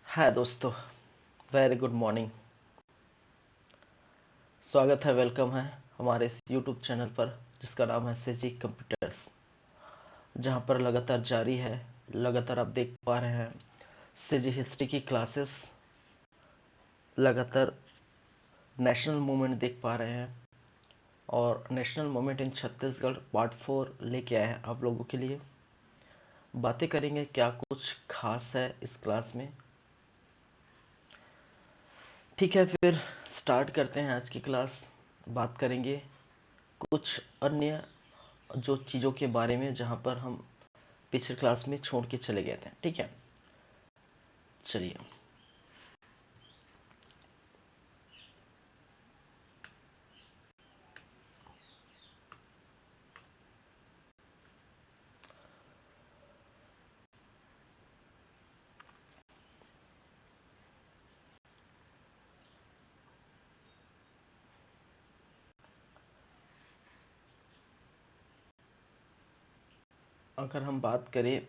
हाय दोस्तों, very good morning. स्वागत है, वेलकम है हमारे इस यूट्यूब चैनल पर जिसका नाम है सेजी कंप्यूटर्स, जहां पर लगातार जारी है। लगातार आप देख पा रहे हैं सेजी हिस्ट्री की क्लासेस, लगातार नेशनल मूवमेंट देख पा रहे हैं और national movement in Chhattisgarh part 4 लेके आए हैं आप लोगों के लिए। बातें करेंगे क्या कुछ खास है इस क्लास में। ठीक है, फिर स्टार्ट करते हैं आज की क्लास। बात करेंगे कुछ अन्य जो चीज़ों के बारे में जहाँ पर हम पिछले क्लास में छोड़ के चले गए थे। ठीक है, चलिए। अगर हम बात करें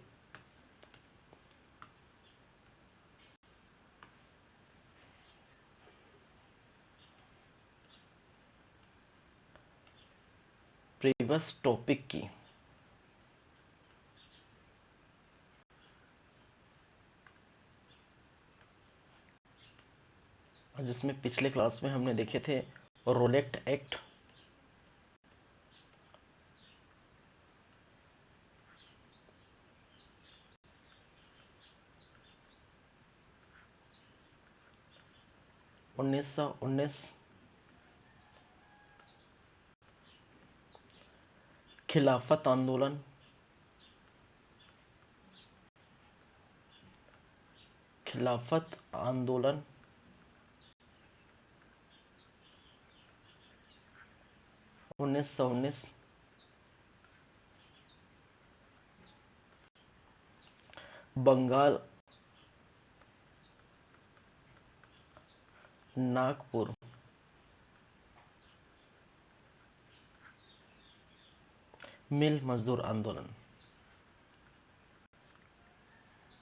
प्रीवियस टॉपिक की, जिसमें पिछले क्लास में हमने देखे थे रोलेट एक्ट, उन्नीस सौ उन्नीस, खिलाफत आंदोलन, खिलाफत आंदोलन, 1919, बंगाल, नागपुर, मिल मजदूर आंदोलन,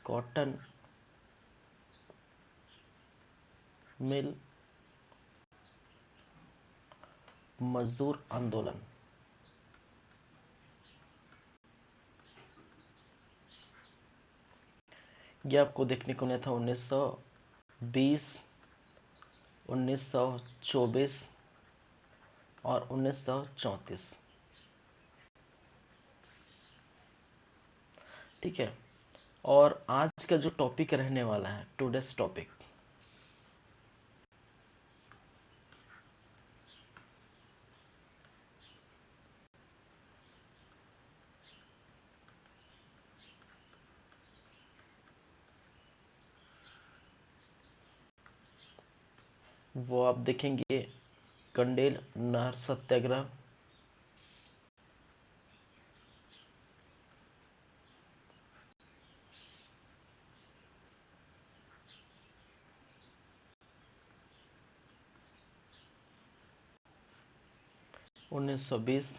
कॉटन मिल मजदूर आंदोलन, ये आपको देखने को मिला था 1920, 1924 और 1934। ठीक है, और आज का जो टॉपिक रहने वाला है, टुडेस टॉपिक, वो आप देखेंगे कंडेल नहर सत्याग्रह, उन्नीस सौ बीस,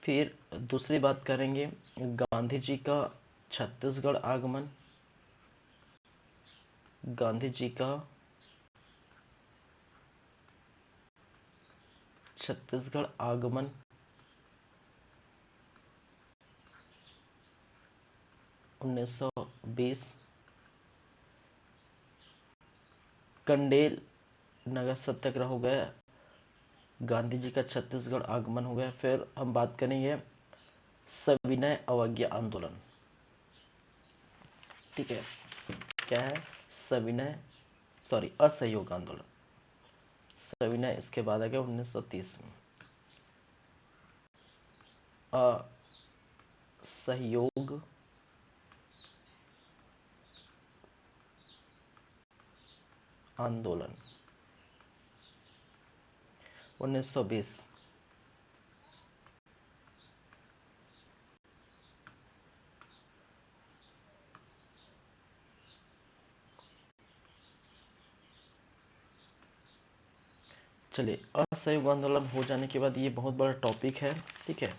फिर दूसरी बात करेंगे गांधी जी का छत्तीसगढ़ आगमन, गांधी जी का छत्तीसगढ़ आगमन, 1920, कंडेल नगर सत्याग्रह हो गया, गांधी जी का छत्तीसगढ़ आगमन हो गया। फिर हम बात करेंगे सविनय अवज्ञा आंदोलन। ठीक है, क्या है? सविनय, सॉरी, असहयोग आंदोलन। सविनय इसके बाद आ गया 1930 में। असहयोग आंदोलन 1920। चलिए, असहयोग आंदोलन हो जाने के बाद ये बहुत बड़ा टॉपिक है। ठीक है,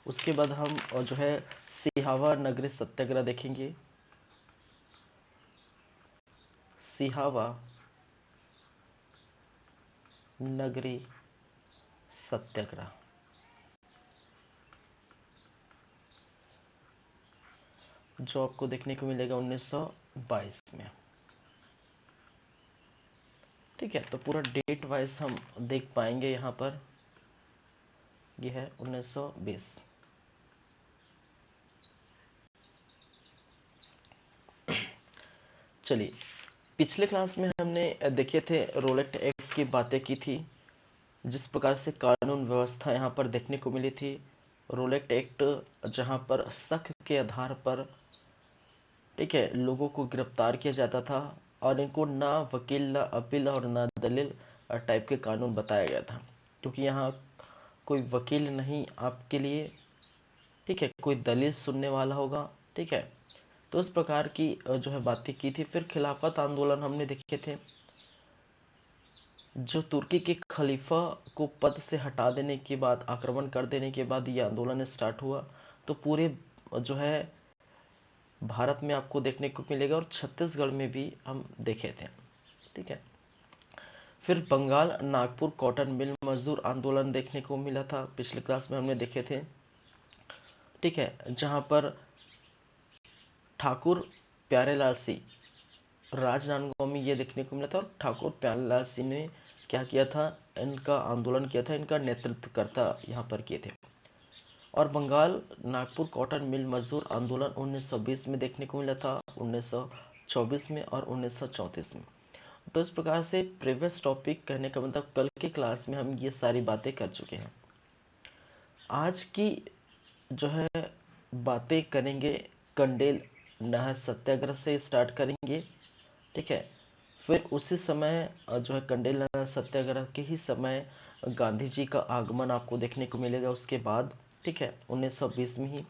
उसके बाद हम जो है सिहावा नगरी सत्याग्रह देखेंगे। सिहावा नगरी सत्याग्रह, जो आपको देखने को मिलेगा 1922 में। ठीक है, तो पूरा डेट वाइज हम देख पाएंगे यहाँ पर। ये है 1920। चलिए, पिछले क्लास में हमने देखे थे रोलेट एक्ट की बातें की थी, जिस प्रकार से कानून व्यवस्था यहाँ पर देखने को मिली थी। रोलेट एक्ट जहाँ पर शक के आधार पर, ठीक है, लोगों को गिरफ्तार किया जाता था और इनको ना वकील, ना अपील और ना दलील टाइप के कानून बताया गया था, क्योंकि यहाँ कोई वकील नहीं आपके लिए, ठीक है, कोई दलील सुनने वाला होगा। ठीक है, तो इस प्रकार की जो है बातें की थी। फिर खिलाफत आंदोलन हमने देखे थे, जो तुर्की के खलीफा को पद से हटा देने के बाद, आक्रमण कर देने के बाद ये आंदोलन स्टार्ट हुआ। तो पूरे जो है भारत में आपको देखने को मिलेगा और छत्तीसगढ़ में भी हम देखे थे। ठीक है, फिर बंगाल नागपुर कॉटन मिल मजदूर आंदोलन देखने को मिला था, पिछले क्लास में हमने देखे थे। ठीक है, जहां पर ठाकुर प्यारेलाल सिंह राजनांदगांव में ये देखने को मिला था, और ठाकुर प्यारेलाल सिंह ने क्या किया था, इनका आंदोलन किया था, इनका नेतृत्वकर्ता यहाँ पर किए थे। और बंगाल नागपुर कॉटन मिल मजदूर आंदोलन 1920 में देखने को मिला था, 1924 में और 1934 में। तो इस प्रकार से प्रीवियस टॉपिक, कहने का मतलब कल के क्लास में हम ये सारी बातें कर चुके हैं। आज की जो है बातें करेंगे, कंडेल नहर सत्याग्रह से स्टार्ट करेंगे। ठीक है, फिर उसी समय जो है कंडेल नहर सत्याग्रह के ही समय गांधी जी का आगमन आपको देखने को मिलेगा उसके बाद। ठीक है, 1920 में ही।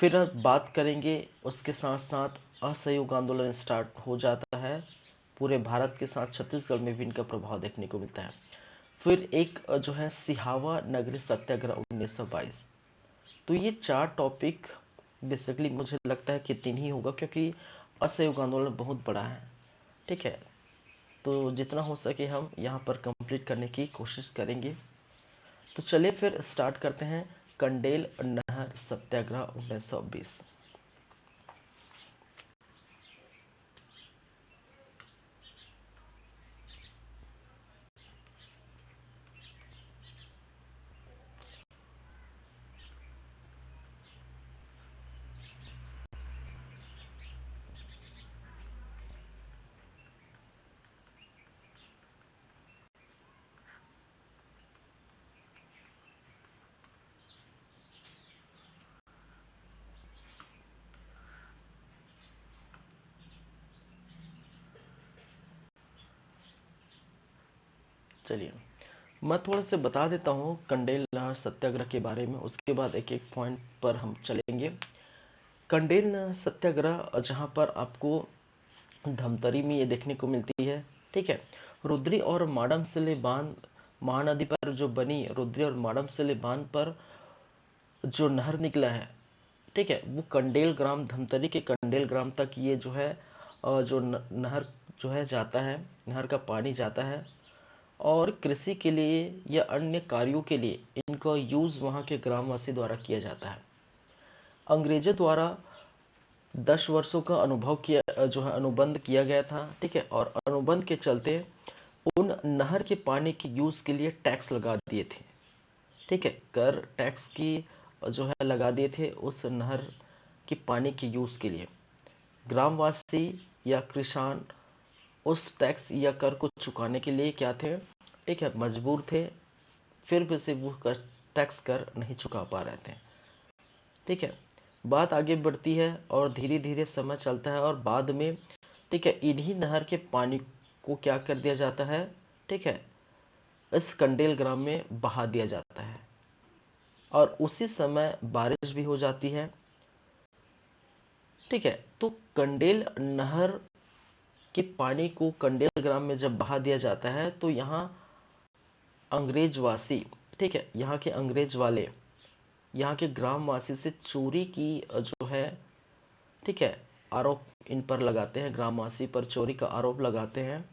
फिर बात करेंगे, उसके साथ साथ असहयोग आंदोलन स्टार्ट हो जाता है पूरे भारत के साथ, छत्तीसगढ़ में भी इनका प्रभाव देखने को मिलता है। फिर एक जो है सिहावा नगरी सत्याग्रह 1922। तो ये 4 टॉपिक बेसिकली मुझे लगता है कि 3 ही होगा, क्योंकि असहयोग आंदोलन बहुत बड़ा है। ठीक है, तो जितना हो सके हम यहाँ पर कंप्लीट करने की कोशिश करेंगे। तो चलिए फिर स्टार्ट करते हैं, कंडेल नहर सत्याग्रह 1920। चलिए, मैं थोड़ा सा बता देता हूँ कंडेल नहर सत्याग्रह के बारे में, उसके बाद एक एक पॉइंट पर हम चलेंगे। कंडेल नहर सत्याग्रह जहाँ पर आपको धमतरी में ये देखने को मिलती है। ठीक है, रुद्री और माडमसिल्ली बांध, महानदी पर जो बनी रुद्री और माडमसिल्ली बांध पर जो नहर निकला है, ठीक है, वो कंडेल ग्राम, धमतरी के कंडेल ग्राम तक ये जो है जो नहर जो है जाता है, नहर का पानी जाता है, और कृषि के लिए या अन्य कार्यों के लिए इनका यूज़ वहाँ के ग्रामवासी द्वारा किया जाता है। अंग्रेजों द्वारा 10 वर्षों का अनुभव किया जो है अनुबंध किया गया था। ठीक है, और अनुबंध के चलते उन नहर के पानी के यूज़ के लिए टैक्स लगा दिए थे। ठीक है, कर टैक्स की जो है लगा दिए थे उस नहर के पानी के यूज़ के लिए। ग्रामवासी या किसान उस टैक्स या कर को चुकाने के लिए क्या थे, ठीक है, मजबूर थे, फिर भी से वो टैक्स कर नहीं चुका पा रहे थे। ठीक है, बात आगे बढ़ती है और धीरे धीरे समय चलता है, और बाद में, ठीक है, इन्हीं नहर के पानी को क्या कर दिया जाता है, ठीक है, इस कंडेल ग्राम में बहा दिया जाता है, और उसी समय बारिश भी हो जाती है। ठीक है, तो कंडेल नहर के पानी को कंडेल ग्राम में जब बहा दिया जाता है, तो यहाँ अंग्रेजवासी ठीक है, यहाँ के अंग्रेज वाले यहाँ के ग्रामवासी से चोरी की जो है, ठीक है, आरोप इन पर लगाते हैं, ग्रामवासी पर चोरी का आरोप लगाते हैं।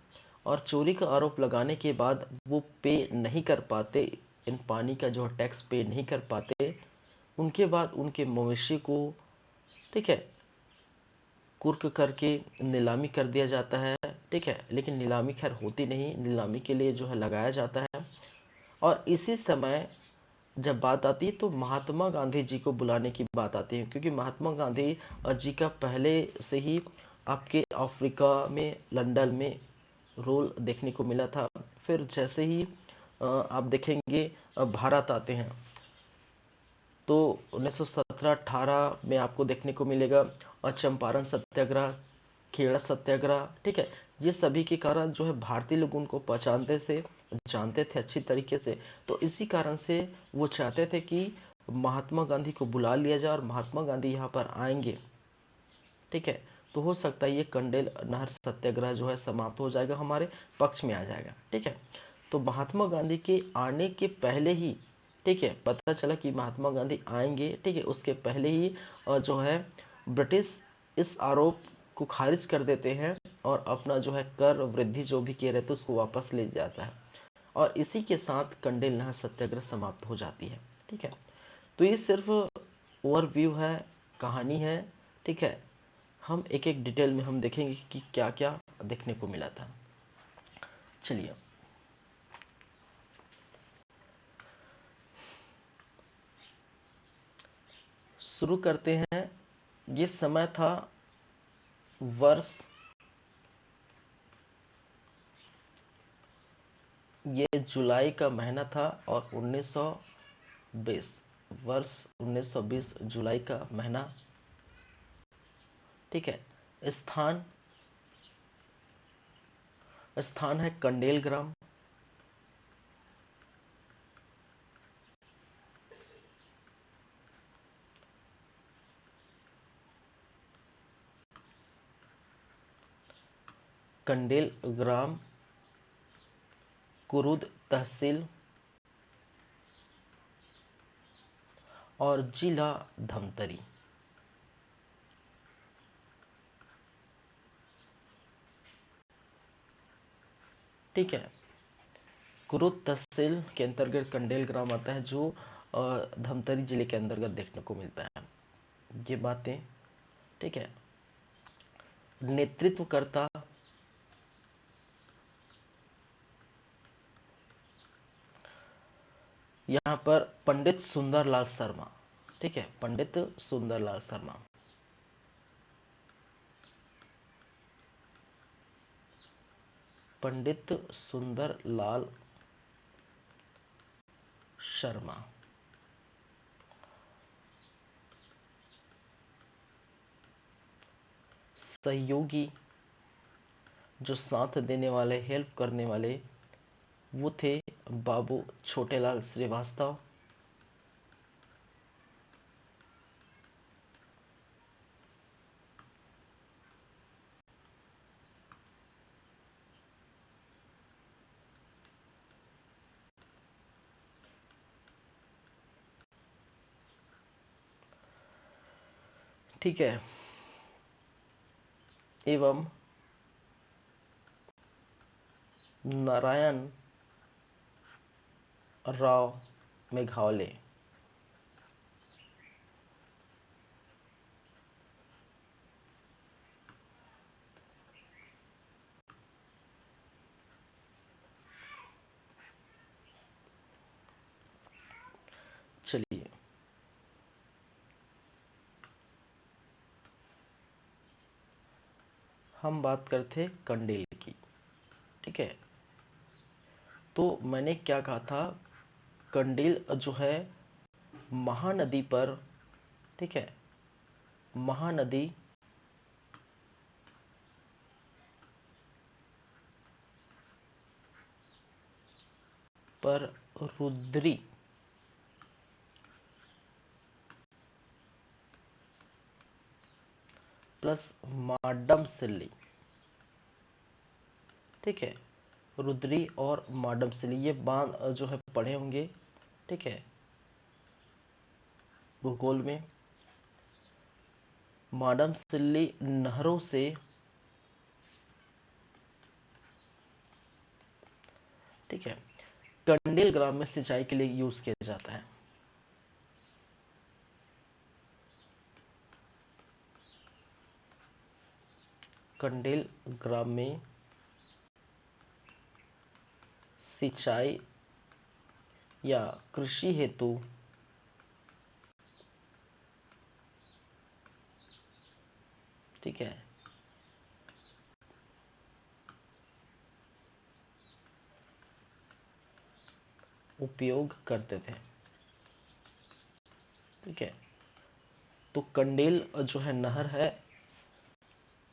और चोरी का आरोप लगाने के बाद वो पे नहीं कर पाते, इन पानी का जो टैक्स पे नहीं कर पाते। उनके बाद उनके मवेशी को, ठीक है, कुर्क करके नीलामी कर दिया जाता है। ठीक है, लेकिन नीलामी खैर होती नहीं, नीलामी के लिए जो है लगाया जाता है। और इसी समय जब बात आती है तो महात्मा गांधी जी को बुलाने की बात आती है, क्योंकि महात्मा गांधी जी का पहले से ही आपके अफ्रीका में, लंदन में रोल देखने को मिला था। फिर जैसे ही आप देखेंगे भारत आते हैं तो 1917-18 में आपको देखने को मिलेगा। और चंपारण सत्याग्रह, खेड़ा सत्याग्रह, ठीक है, ये सभी के कारण जो है भारतीय लोग उनको पहचानते थे, जानते थे अच्छी तरीके से। तो इसी कारण से वो चाहते थे कि महात्मा गांधी को बुला लिया जाए और महात्मा गांधी यहाँ पर आएंगे, ठीक है, तो हो सकता है ये कंडेल नहर सत्याग्रह जो है समाप्त हो जाएगा, हमारे पक्ष में आ जाएगा। ठीक है, तो महात्मा गांधी के आने के पहले ही, ठीक है, पता चला कि महात्मा गांधी आएंगे, ठीक है, उसके पहले ही जो है ब्रिटिश इस आरोप को खारिज कर देते हैं और अपना जो है कर वृद्धि जो भी किए रहते उसको वापस ले जाता है। और इसी के साथ कंडेल नहर सत्याग्रह समाप्त हो जाती है। ठीक है, तो ये सिर्फ ओवरव्यू है, कहानी है। ठीक है, हम एक एक डिटेल में हम देखेंगे कि क्या क्या देखने को मिला था। चलिए, शुरू करते हैं। ये समय था वर्ष, ये जुलाई का महीना था और 1920, वर्ष 1920 जुलाई का महीना। ठीक है, स्थान स्थान है कंडेल ग्राम। कंडेल ग्राम, कुरुद तहसील और जिला धमतरी। ठीक है, कुरुद तहसील के अंतर्गत कंडेल ग्राम आता है, जो धमतरी जिले के अंतर्गत देखने को मिलता है। ये बातें, ठीक है, नेतृत्वकर्ता यहाँ पर पंडित सुंदरलाल शर्मा। ठीक है, पंडित सुंदरलाल शर्मा। पंडित सुंदरलाल शर्मा। सहयोगी जो साथ देने वाले, हेल्प करने वाले, वो थे बाबू छोटेलाल श्रीवास्तव। ठीक है, एवं नारायण राव मेघावले। चलिए, हम बात करते कंडेल की। ठीक है, तो मैंने क्या कहा था, कंडेल जो है महानदी पर, ठीक है, महानदी पर रुद्री प्लस माडम सिल्ली। ठीक है, रुद्री और माडम सिल्ली, ये बांध जो है पढ़े होंगे। ठीक है। भूगोल में माडमसिल्ली नहरों से ठीक है कंडेल ग्राम में सिंचाई के लिए यूज किया जाता है। कंडेल ग्राम में सिंचाई या कृषि हेतु ठीक है उपयोग करते थे। ठीक है। तो कंडेल जो है नहर है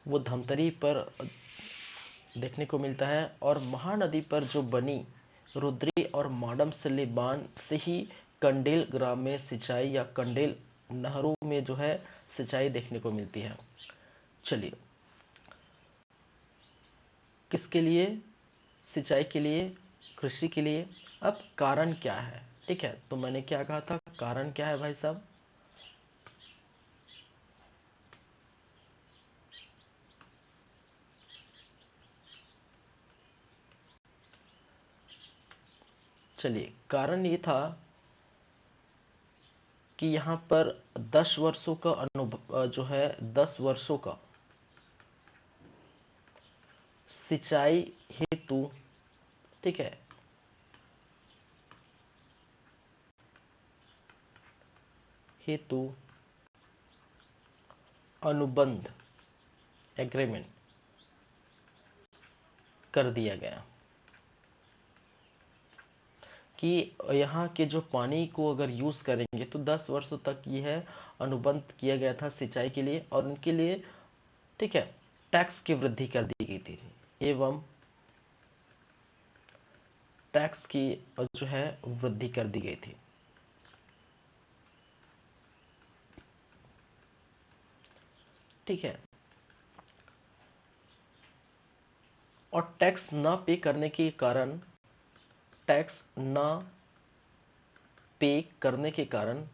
वो धमतरी पर देखने को मिलता है, और महानदी पर जो बनी रुद्री और माडमसिल्ली बांध से ही कंडेल ग्राम में सिंचाई या कंडेल नहरों में जो है सिंचाई देखने को मिलती है। चलिए, किसके लिए? सिंचाई के लिए, कृषि के लिए। अब कारण क्या है? ठीक है, तो मैंने क्या कहा था, कारण क्या है भाई साहब? चलिए, कारण ये था कि यहाँ पर 10 वर्षों का अनुभव जो है 10 वर्षों का सिंचाई हेतु ठीक है हेतु अनुबंध एग्रीमेंट कर दिया गया कि यहाँ के जो पानी को अगर यूज करेंगे तो 10 वर्षों तक यह अनुबंध किया गया था सिंचाई के लिए, और उनके लिए ठीक है टैक्स की वृद्धि कर दी गई थी, एवं टैक्स की जो है वृद्धि कर दी गई थी। ठीक है। और टैक्स ना पे करने के कारण टैक्स ना पे करने के कारण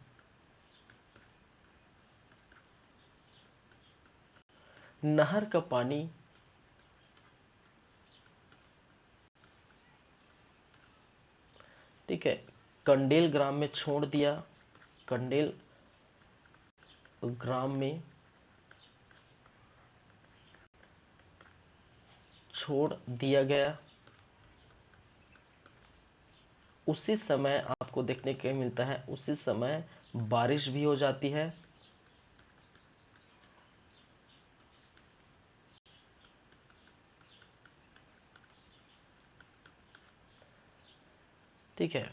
नहर का पानी ठीक है कंडेल ग्राम में छोड़ दिया, कंडेल ग्राम में छोड़ दिया गया। उसी समय आपको देखने को मिलता है, उसी समय बारिश भी हो जाती है। ठीक है।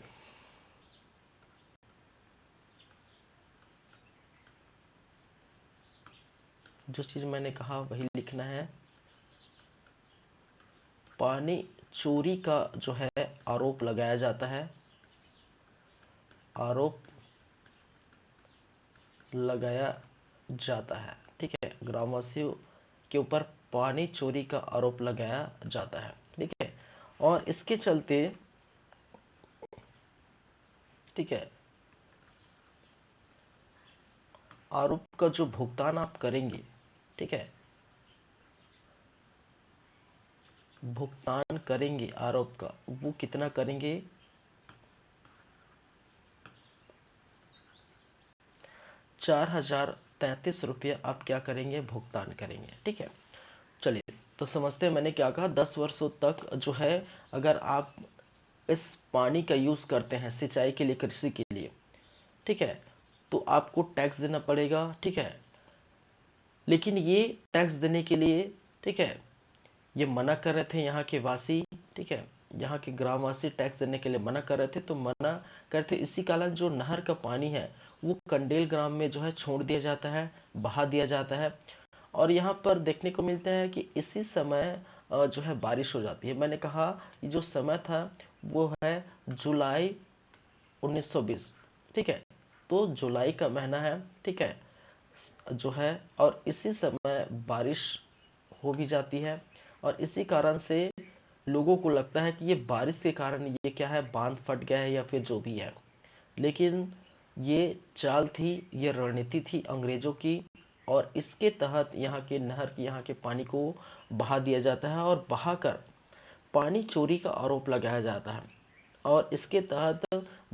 जो चीज मैंने कहा वही लिखना है। पानी चोरी का जो है आरोप लगाया जाता है, आरोप लगाया जाता है। ठीक है, ग्रामवासियों के ऊपर पानी चोरी का आरोप लगाया जाता है। ठीक है, और इसके चलते ठीक है आरोप का जो भुगतान आप करेंगे, ठीक है भुगतान करेंगे आरोप का, वो कितना करेंगे? 4033 रुपये आप क्या करेंगे? भुगतान करेंगे। ठीक है, चलिए तो समझते हैं मैंने क्या कहा। 10 वर्षों तक जो है अगर आप इस पानी का यूज करते हैं सिंचाई के लिए, कृषि के लिए, ठीक है, तो आपको टैक्स देना पड़ेगा। ठीक है, लेकिन ये टैक्स देने के लिए ठीक है ये मना कर रहे थे यहाँ के वासी। ठीक है, यहाँ के ग्रामवासी टैक्स देने के लिए मना कर रहे थे, तो मना करते इसी कारण जो नहर का पानी है वो कंडेल ग्राम में जो है छोड़ दिया जाता है, बहा दिया जाता है। और यहाँ पर देखने को मिलता है कि इसी समय जो है बारिश हो जाती है। मैंने कहा ये जो समय था वो है जुलाई 1920। ठीक है, तो जुलाई का महीना है। ठीक है, जो है और इसी समय बारिश हो भी जाती है, और इसी कारण से लोगों को लगता है कि ये बारिश के कारण ये क्या है बांध फट गया है या फिर जो भी है। लेकिन ये चाल थी, ये रणनीति थी अंग्रेजों की, और इसके तहत यहाँ के नहर की, यहाँ के पानी को बहा दिया जाता है और बहाकर पानी चोरी का आरोप लगाया जाता है। और इसके तहत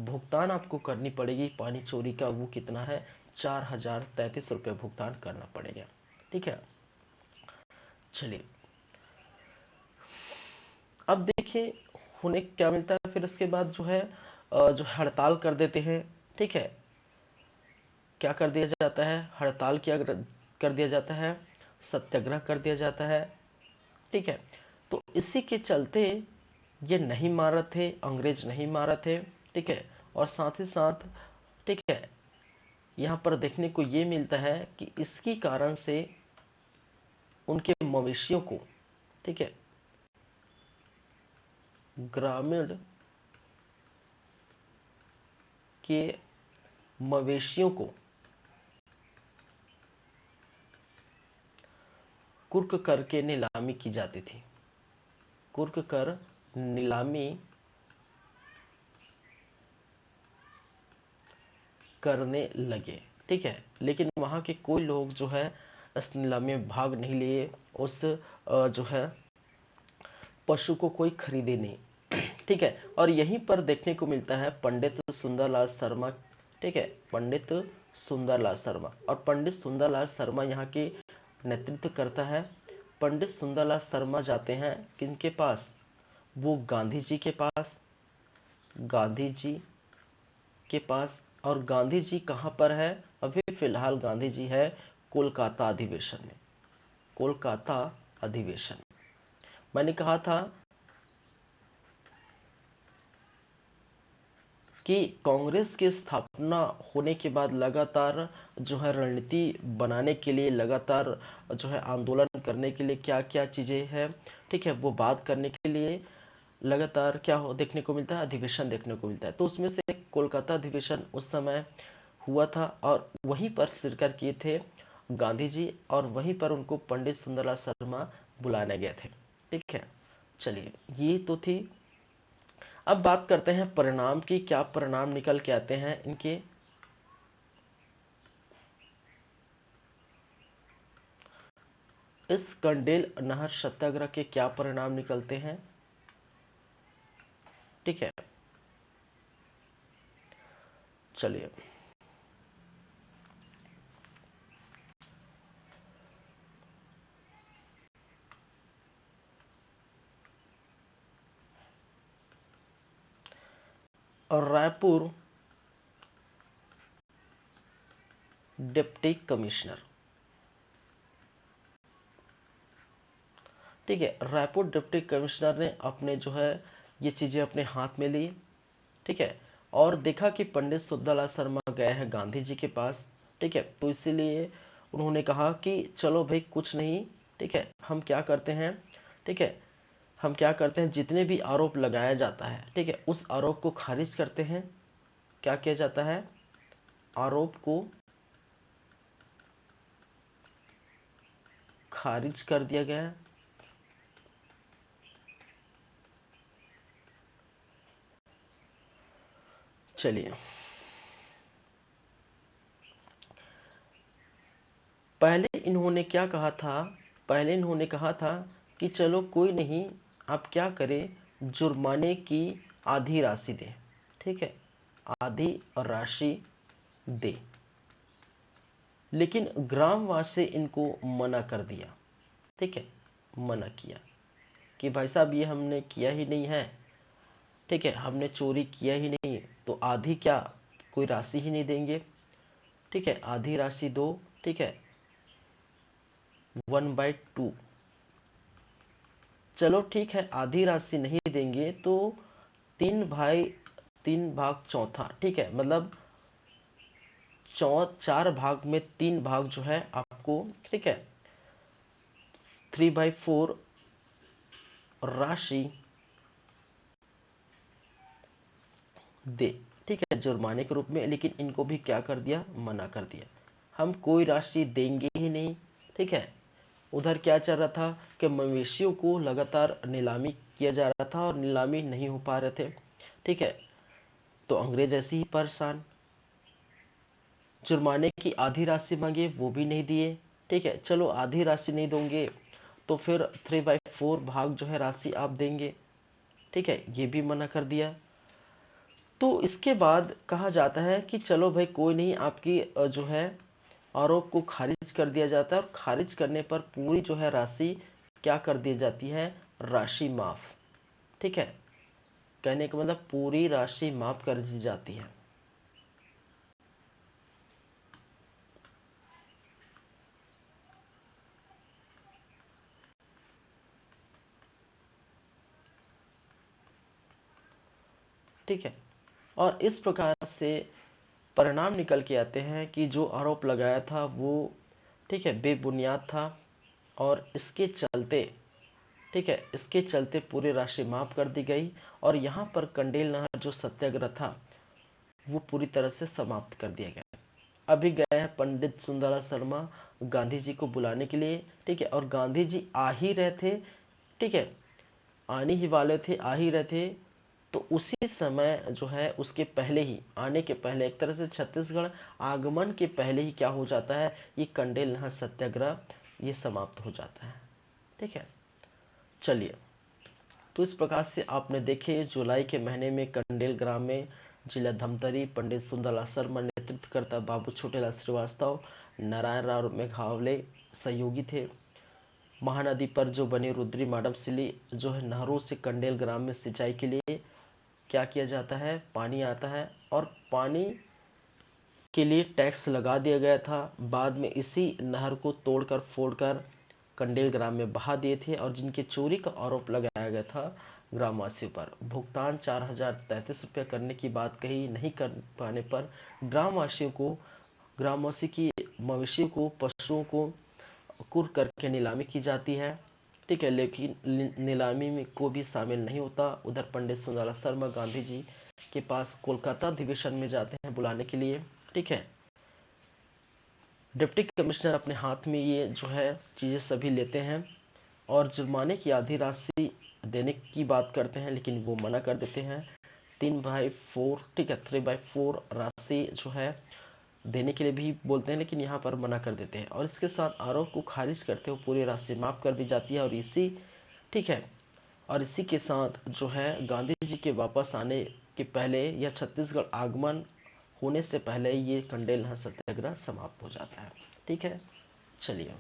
भुगतान आपको करनी पड़ेगी पानी चोरी का। वो कितना है? 4033 रुपये भुगतान करना पड़ेगा। ठीक है, चलिए अब देखिए होने क्या मिलता है। फिर इसके बाद जो है जो हड़ताल कर देते हैं। ठीक है, क्या कर दिया जाता है? हड़ताल क्या कर दिया जाता है? सत्याग्रह कर दिया जाता है। ठीक है, तो इसी के चलते ये नहीं मार रहे थे, अंग्रेज नहीं मार रहे थे। ठीक है, और साथ ही साथ ठीक है, यहाँ पर देखने को ये मिलता है कि इसकी कारण से उनके मवेशियों को, ठीक है, ग्रामीण के मवेशियों को कुर्क करके नीलामी की जाती थी। कुर्क कर नीलामी करने लगे। ठीक है, लेकिन वहाँ के कोई लोग जो है इस नीलामी में भाग नहीं लिए। उस जो है पशु को कोई खरीदे नहीं। ठीक है, और यहीं पर देखने को मिलता है पंडित सुंदरलाल शर्मा। ठीक है, पंडित सुंदरलाल शर्मा, और पंडित सुंदरलाल शर्मा यहाँ के नेतृत्व करता है। पंडित सुंदरलाल शर्मा जाते हैं किनके पास? वो गांधी जी के पास। गांधी जी के पास, और गांधी जी कहाँ पर है? अभी फिलहाल गांधी जी है कोलकाता अधिवेशन में। कोलकाता अधिवेशन, मैंने कहा था कि कांग्रेस की स्थापना होने के बाद लगातार जो है रणनीति बनाने के लिए, लगातार जो है आंदोलन करने के लिए क्या क्या चीज़ें हैं, ठीक है, वो बात करने के लिए लगातार क्या हो देखने को मिलता है? अधिवेशन देखने को मिलता है। तो उसमें से कोलकाता अधिवेशन उस समय हुआ था, और वहीं पर शिरकत किए थे गांधी जी, और वहीं पर उनको पंडित सुंदरलाल शर्मा बुलाने गए थे। ठीक है, चलिए ये तो थी। अब बात करते हैं परिणाम की, क्या परिणाम निकल के आते हैं इनके। इस कंडेल नहर सत्याग्रह के क्या परिणाम निकलते हैं? ठीक है, चलिए और रायपुर डिप्टी कमिश्नर। ठीक है, रायपुर डिप्टी कमिश्नर ने अपने जो है ये चीज़ें अपने हाथ में ली। ठीक है, और देखा कि पंडित सुंदरलाल शर्मा गए हैं गांधी जी के पास। ठीक है, तो इसीलिए उन्होंने कहा कि चलो भाई कुछ नहीं, ठीक है, हम क्या करते हैं, ठीक है, हम क्या करते हैं, जितने भी आरोप लगाया जाता है, ठीक है, उस आरोप को खारिज करते हैं। क्या किया जाता है? आरोप को खारिज कर दिया गया है। चलिए, पहले इन्होंने क्या कहा था? पहले इन्होंने कहा था कि चलो कोई नहीं, आप क्या करें, जुर्माने की आधी राशि दे। ठीक है, आधी राशि दे, लेकिन ग्रामवासी इनको मना कर दिया। ठीक है, मना किया कि भाई साहब ये हमने किया ही नहीं है। ठीक है, हमने चोरी किया ही नहीं, तो आधी क्या, कोई राशि ही नहीं देंगे। ठीक है, आधी राशि दो। ठीक है, 1/2। चलो ठीक है, आधी राशि नहीं देंगे तो 3 भाई 3 भाग चौथा। ठीक है, मतलब 4 भाग में 3 भाग जो है आपको, ठीक है, 3/4 राशि दे। ठीक है, जुर्माने के रूप में। लेकिन इनको भी क्या कर दिया? मना कर दिया, हम कोई राशि देंगे ही नहीं। ठीक है, उधर क्या चल रहा था कि मवेशियों को लगातार नीलामी किया जा रहा था और नीलामी नहीं हो पा रहे थे। ठीक है, तो अंग्रेज ऐसे ही परेशान। जुर्माने की आधी राशि मांगे, वो भी नहीं दिए। ठीक है, चलो आधी राशि नहीं दोगे तो फिर 3/4 भाग जो है राशि आप देंगे। ठीक है, ये भी मना कर दिया। तो इसके बाद कहा जाता है कि चलो भाई कोई नहीं, आपकी जो है आरोप को खारिज कर दिया जाता है, और खारिज करने पर पूरी जो है राशि क्या कर दी जाती है, राशि माफ। ठीक है, कहने का मतलब पूरी राशि माफ कर दी जाती है। ठीक है, और इस प्रकार से परिणाम निकल के आते हैं कि जो आरोप लगाया था वो, ठीक है, बेबुनियाद था, और इसके चलते, ठीक है, इसके चलते पूरी राशि माफ कर दी गई, और यहाँ पर कंडेल नहर जो सत्याग्रह था वो पूरी तरह से समाप्त कर दिया गया। अभी गए हैं पंडित सुंदरलाल शर्मा गांधी जी को बुलाने के लिए। ठीक है, और गांधी जी आ ही रहे थे। ठीक है, आने ही वाले थे, आ ही रहे थे। तो उसी समय जो है, उसके पहले ही, आने के पहले, एक तरह से छत्तीसगढ़ आगमन के पहले ही क्या हो जाता है, ये कंडेल नहर सत्याग्रह ये समाप्त हो जाता है। ठीक है, चलिए, तो इस प्रकार से आपने देखे जुलाई के महीने में कंडेल ग्राम में जिला धमतरी पंडित सुंदरलाल शर्मा नेतृत्व करता बाबू छोटेलाल श्रीवास्तव, नारायण राव मेघावले सहयोगी थे। महानदी पर जो बनी रुद्री माडम सिली जो है, नहरों से कंडेल ग्राम में सिंचाई के लिए क्या किया जाता है, पानी आता है, और पानी के लिए टैक्स लगा दिया गया था। बाद में इसी नहर को तोड़कर फोड़कर कंडेल ग्राम में बहा दिए थे, और जिनके चोरी का आरोप लगाया गया था ग्रामवासियों पर, भुगतान 4033 रुपये करने की बात कही, नहीं कर पाने पर ग्रामवासियों को, ग्रामवासी की मवेशियों को, पशुओं को कुर करके नीलामी की जाती है। ठीक है, लेकिन नीलामी में को भी शामिल नहीं होता। उधर पंडित सुंदरलाल शर्मा गांधी जी के पास कोलकाता अधिवेशन में जाते हैं बुलाने के लिए। ठीक है, डिप्टी कमिश्नर अपने हाथ में ये जो है चीज़ें सभी लेते हैं, और जुर्माने की आधी राशि देने की बात करते हैं, लेकिन वो मना कर देते हैं। 3/4, ठीक है, 3/4 राशि जो है देने के लिए भी बोलते हैं, लेकिन यहाँ पर मना कर देते हैं, और इसके साथ आरोप को खारिज करते हुए पूरी राशि माफ कर दी जाती है। और इसी, ठीक है, और इसी के साथ जो है गांधी जी के वापस आने के पहले, या छत्तीसगढ़ आगमन होने से पहले, ये कंडेल नहर सत्याग्रह समाप्त हो जाता है। ठीक है, चलिए,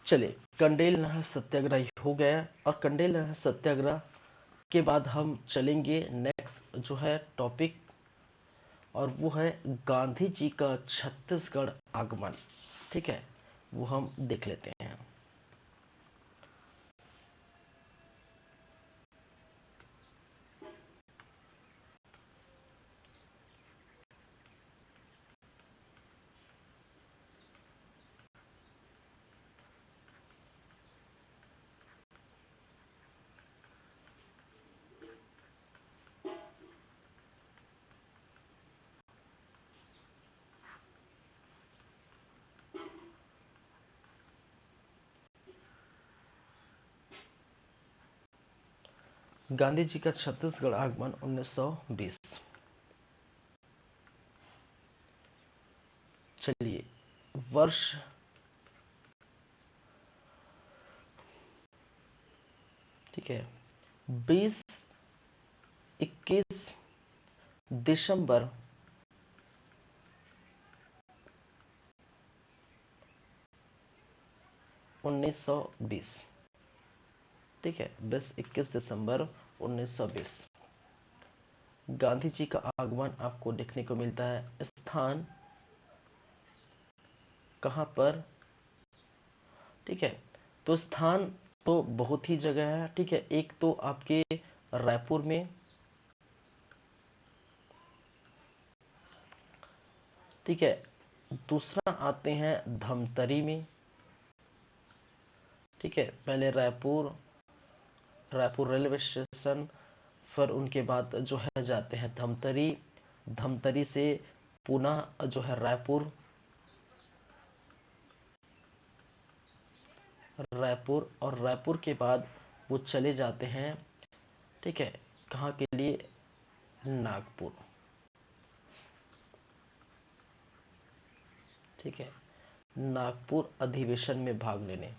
चलिए, कंडेल नहर सत्याग्रह हो गया, और कंडेल नहर सत्याग्रह के बाद हम चलेंगे नेक्स्ट जो है टॉपिक, और वो है गांधी जी का छत्तीसगढ़ आगमन। ठीक है, वो हम देख लेते हैं। गांधी जी का छत्तीसगढ़ आगमन 1920। चलिए, वर्ष, ठीक है, 20-21 दिसंबर 1920। ठीक है, 21 दिसंबर 1920 गांधी जी का आगमन आपको देखने को मिलता है। स्थान कहाँ पर? ठीक है, तो स्थान तो बहुत ही जगह है। ठीक है, एक तो आपके रायपुर में, ठीक है, दूसरा आते हैं धमतरी में। ठीक है, पहले रायपुर, रायपुर रेलवे स्टेशन, फिर उनके बाद जो है जाते हैं धमतरी, धमतरी से पुनः जो है रायपुर, रायपुर और रायपुर के बाद वो चले जाते हैं, ठीक है, कहाँ के लिए? नागपुर। ठीक है, नागपुर अधिवेशन में भाग लेने।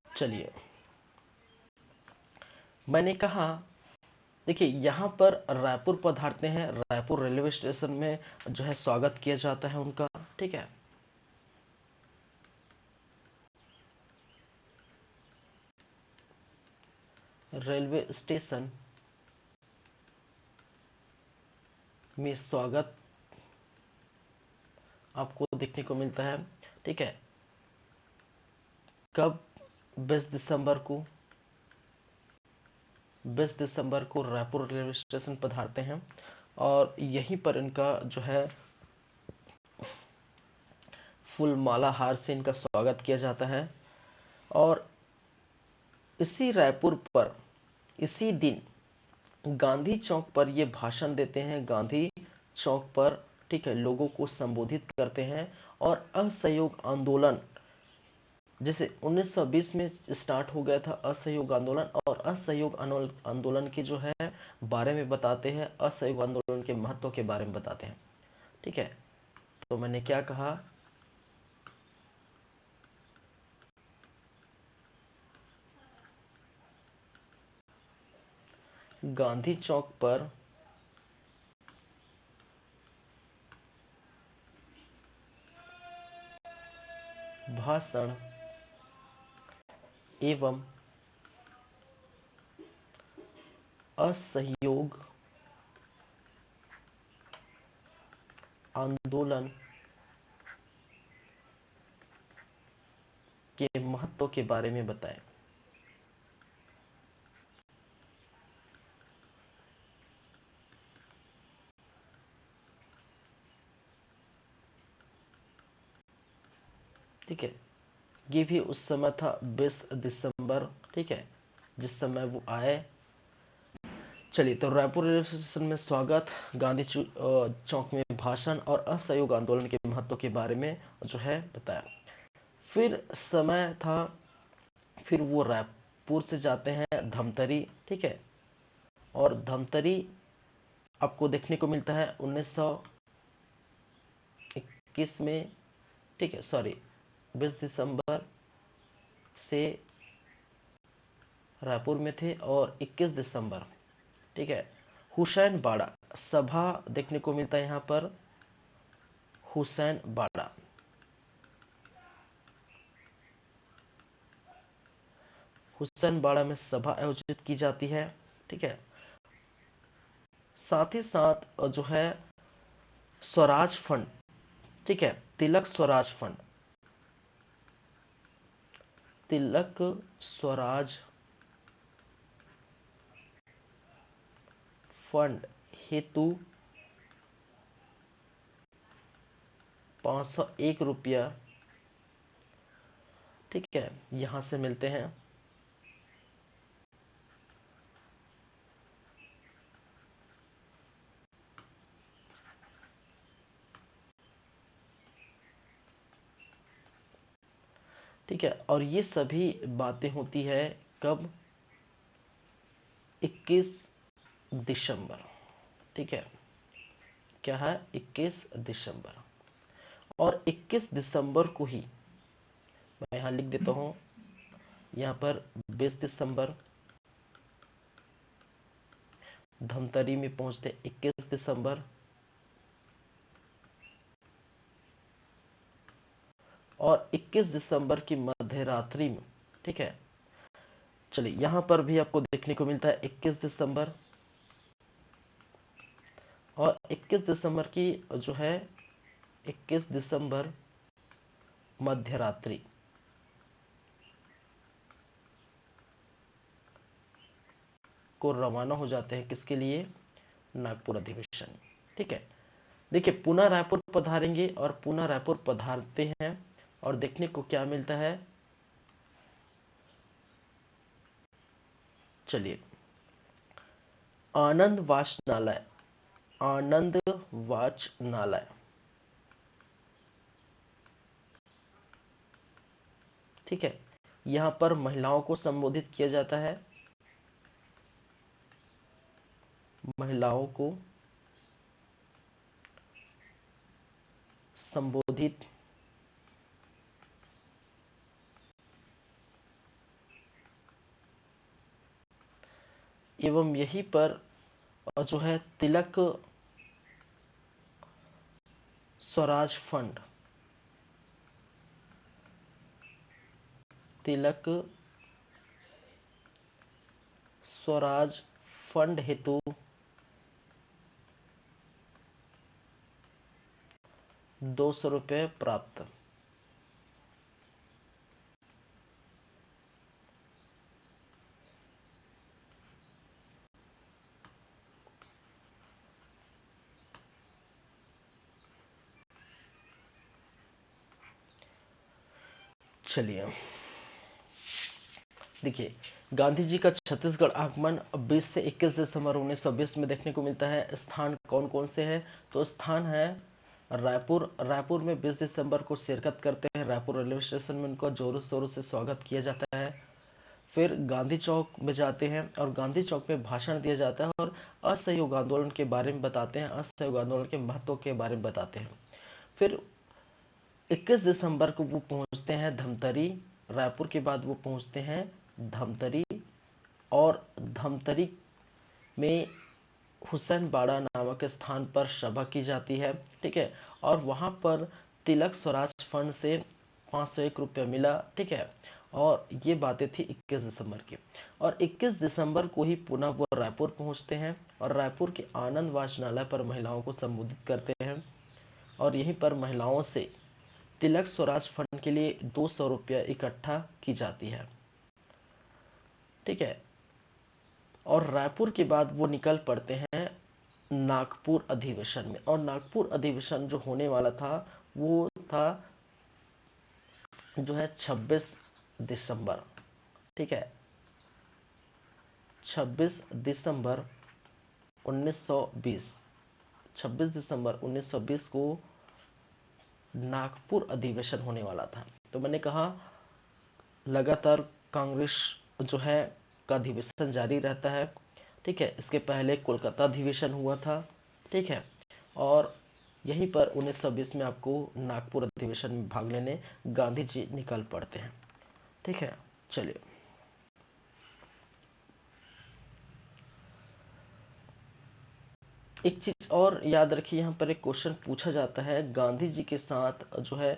चलिए, मैंने कहा, देखिए यहाँ पर रायपुर पधारते हैं, रायपुर रेलवे स्टेशन में जो है स्वागत किया जाता है उनका। ठीक है, रेलवे स्टेशन में स्वागत आपको देखने को मिलता है। ठीक है, कब? 20 दिसंबर को, 20 दिसंबर को रायपुर रेलवे स्टेशन पधारते हैं और यहीं पर इनका जो है फूल माला हार से इनका स्वागत किया जाता है। और इसी रायपुर पर, इसी दिन गांधी चौक पर ये भाषण देते हैं, गांधी चौक पर। ठीक है, लोगों को संबोधित करते हैं और असहयोग आंदोलन, जैसे 1920 में स्टार्ट हो गया था असहयोग आंदोलन, और असहयोग आंदोलन के जो है बारे में बताते हैं, असहयोग आंदोलन के महत्व के बारे में बताते हैं। ठीक है, तो मैंने क्या कहा? गांधी चौक पर भाषण एवं असहयोग आंदोलन के महत्व के बारे में बताएं। ठीक है, ये भी उस समय था 20 दिसंबर। ठीक है, जिस समय वो आए। चलिए, तो रायपुर रेलवे स्टेशन में स्वागत, गांधी चौक में भाषण और असहयोग आंदोलन के महत्व के बारे में जो है बताया। फिर समय था, फिर वो रायपुर से जाते हैं धमतरी। ठीक है, और धमतरी आपको देखने को मिलता है 1921 में। ठीक है, सॉरी, 20 दिसंबर से रायपुर में थे और 21 दिसंबर, ठीक है, हुसैन बाड़ा सभा देखने को मिलता है यहाँ पर, हुसैन बाड़ा। हुसैन बाड़ा में सभा आयोजित की जाती है। ठीक है, साथ ही साथ जो है स्वराज फंड, ठीक है, तिलक स्वराज फंड, तिलक स्वराज फंड हेतु 501 रुपया, ठीक है, यहां से मिलते हैं। ठीक है, और ये सभी बातें होती है कब? 21 दिसंबर। ठीक है, क्या है? 21 दिसंबर। और 21 दिसंबर को ही मैं यहाँ लिख देता हूँ, यहाँ पर 20 दिसंबर, धमतरी में पहुंचते 21 दिसंबर, और 21 दिसंबर की मध्य रात्रि में, ठीक है। चलिए यहां पर भी आपको देखने को मिलता है 21 दिसंबर, और 21 दिसंबर की जो है 21 दिसंबर मध्य रात्रि को रवाना हो जाते हैं किसके लिए, नागपुर अधिवेशन, ठीक है। देखिए पुनः रायपुर पधारेंगे, और पुनः रायपुर पधारते हैं और देखने को क्या मिलता है, चलिए आनंद वाचनालय, आनंद वाचनालय, ठीक है। यहां पर महिलाओं को संबोधित किया जाता है, महिलाओं को संबोधित एवं यहीं पर जो है तिलक स्वराज फंड, तिलक स्वराज फंड हेतु 200 रुपये प्राप्त। चलिए देखिए गांधी जी का छत्तीसगढ़ आगमन 20 से 21 दिसंबर 1920 में देखने को मिलता है। स्थान कौन कौन से हैं, तो स्थान है रायपुर, रायपुर में 20 दिसंबर को शिरकत करते हैं, रायपुर रेलवे स्टेशन में उनका जोरों शोरों से स्वागत किया जाता है। फिर गांधी चौक में जाते हैं और गांधी चौक में भाषण दिया जाता है और असहयोग आंदोलन के बारे में बताते हैं, असहयोग आंदोलन के महत्व के बारे में बताते हैं। फिर 21 दिसंबर को वो पहुंचते हैं धमतरी, रायपुर के बाद वो पहुंचते हैं धमतरी, और धमतरी में हुसैन बाड़ा नामक स्थान पर सभा की जाती है, ठीक है। और वहां पर तिलक स्वराज फंड से 501 रुपया मिला, ठीक है। और ये बातें थी 21 दिसंबर की, और 21 दिसंबर को ही पुनः वो रायपुर पहुंचते हैं और रायपुर के आनंद वाचनालय पर महिलाओं को संबोधित करते हैं, और यहीं पर महिलाओं से तिलक स्वराज फंड के लिए 200 रुपया इकट्ठा की जाती है, ठीक है। और रायपुर के बाद वो निकल पड़ते हैं नागपुर अधिवेशन में, और नागपुर अधिवेशन जो होने वाला था वो था जो है 26 दिसंबर, ठीक है। 26 दिसंबर 1920, 26 दिसंबर 1920 को नागपुर अधिवेशन होने वाला था। तो मैंने कहा लगातार कांग्रेस जो है का अधिवेशन जारी रहता है, ठीक है। इसके पहले कोलकाता अधिवेशन हुआ था, ठीक है। और यहीं पर 1920 में आपको नागपुर अधिवेशन में भाग लेने गांधी जी निकल पड़ते हैं, ठीक है। चलिए एक चीज और याद रखिए, यहाँ पर एक क्वेश्चन पूछा जाता है, गांधी जी के साथ जो है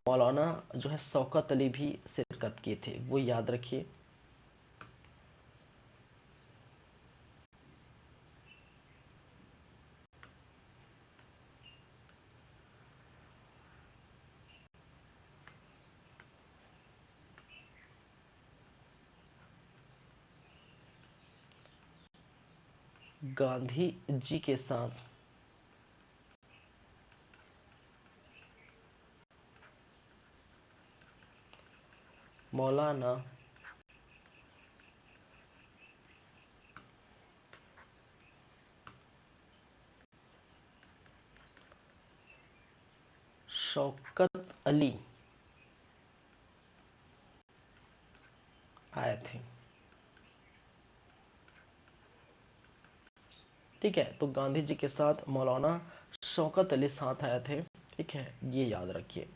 मौलाना जो है शौकत अली भी शिरकत किए थे, वो याद रखिए। गांधी जी के साथ मौलाना शौकत अली आए थे, ठीक है। तो गांधी जी के साथ मौलाना शौकत अली साथ आए थे, ठीक है, ये याद रखिए,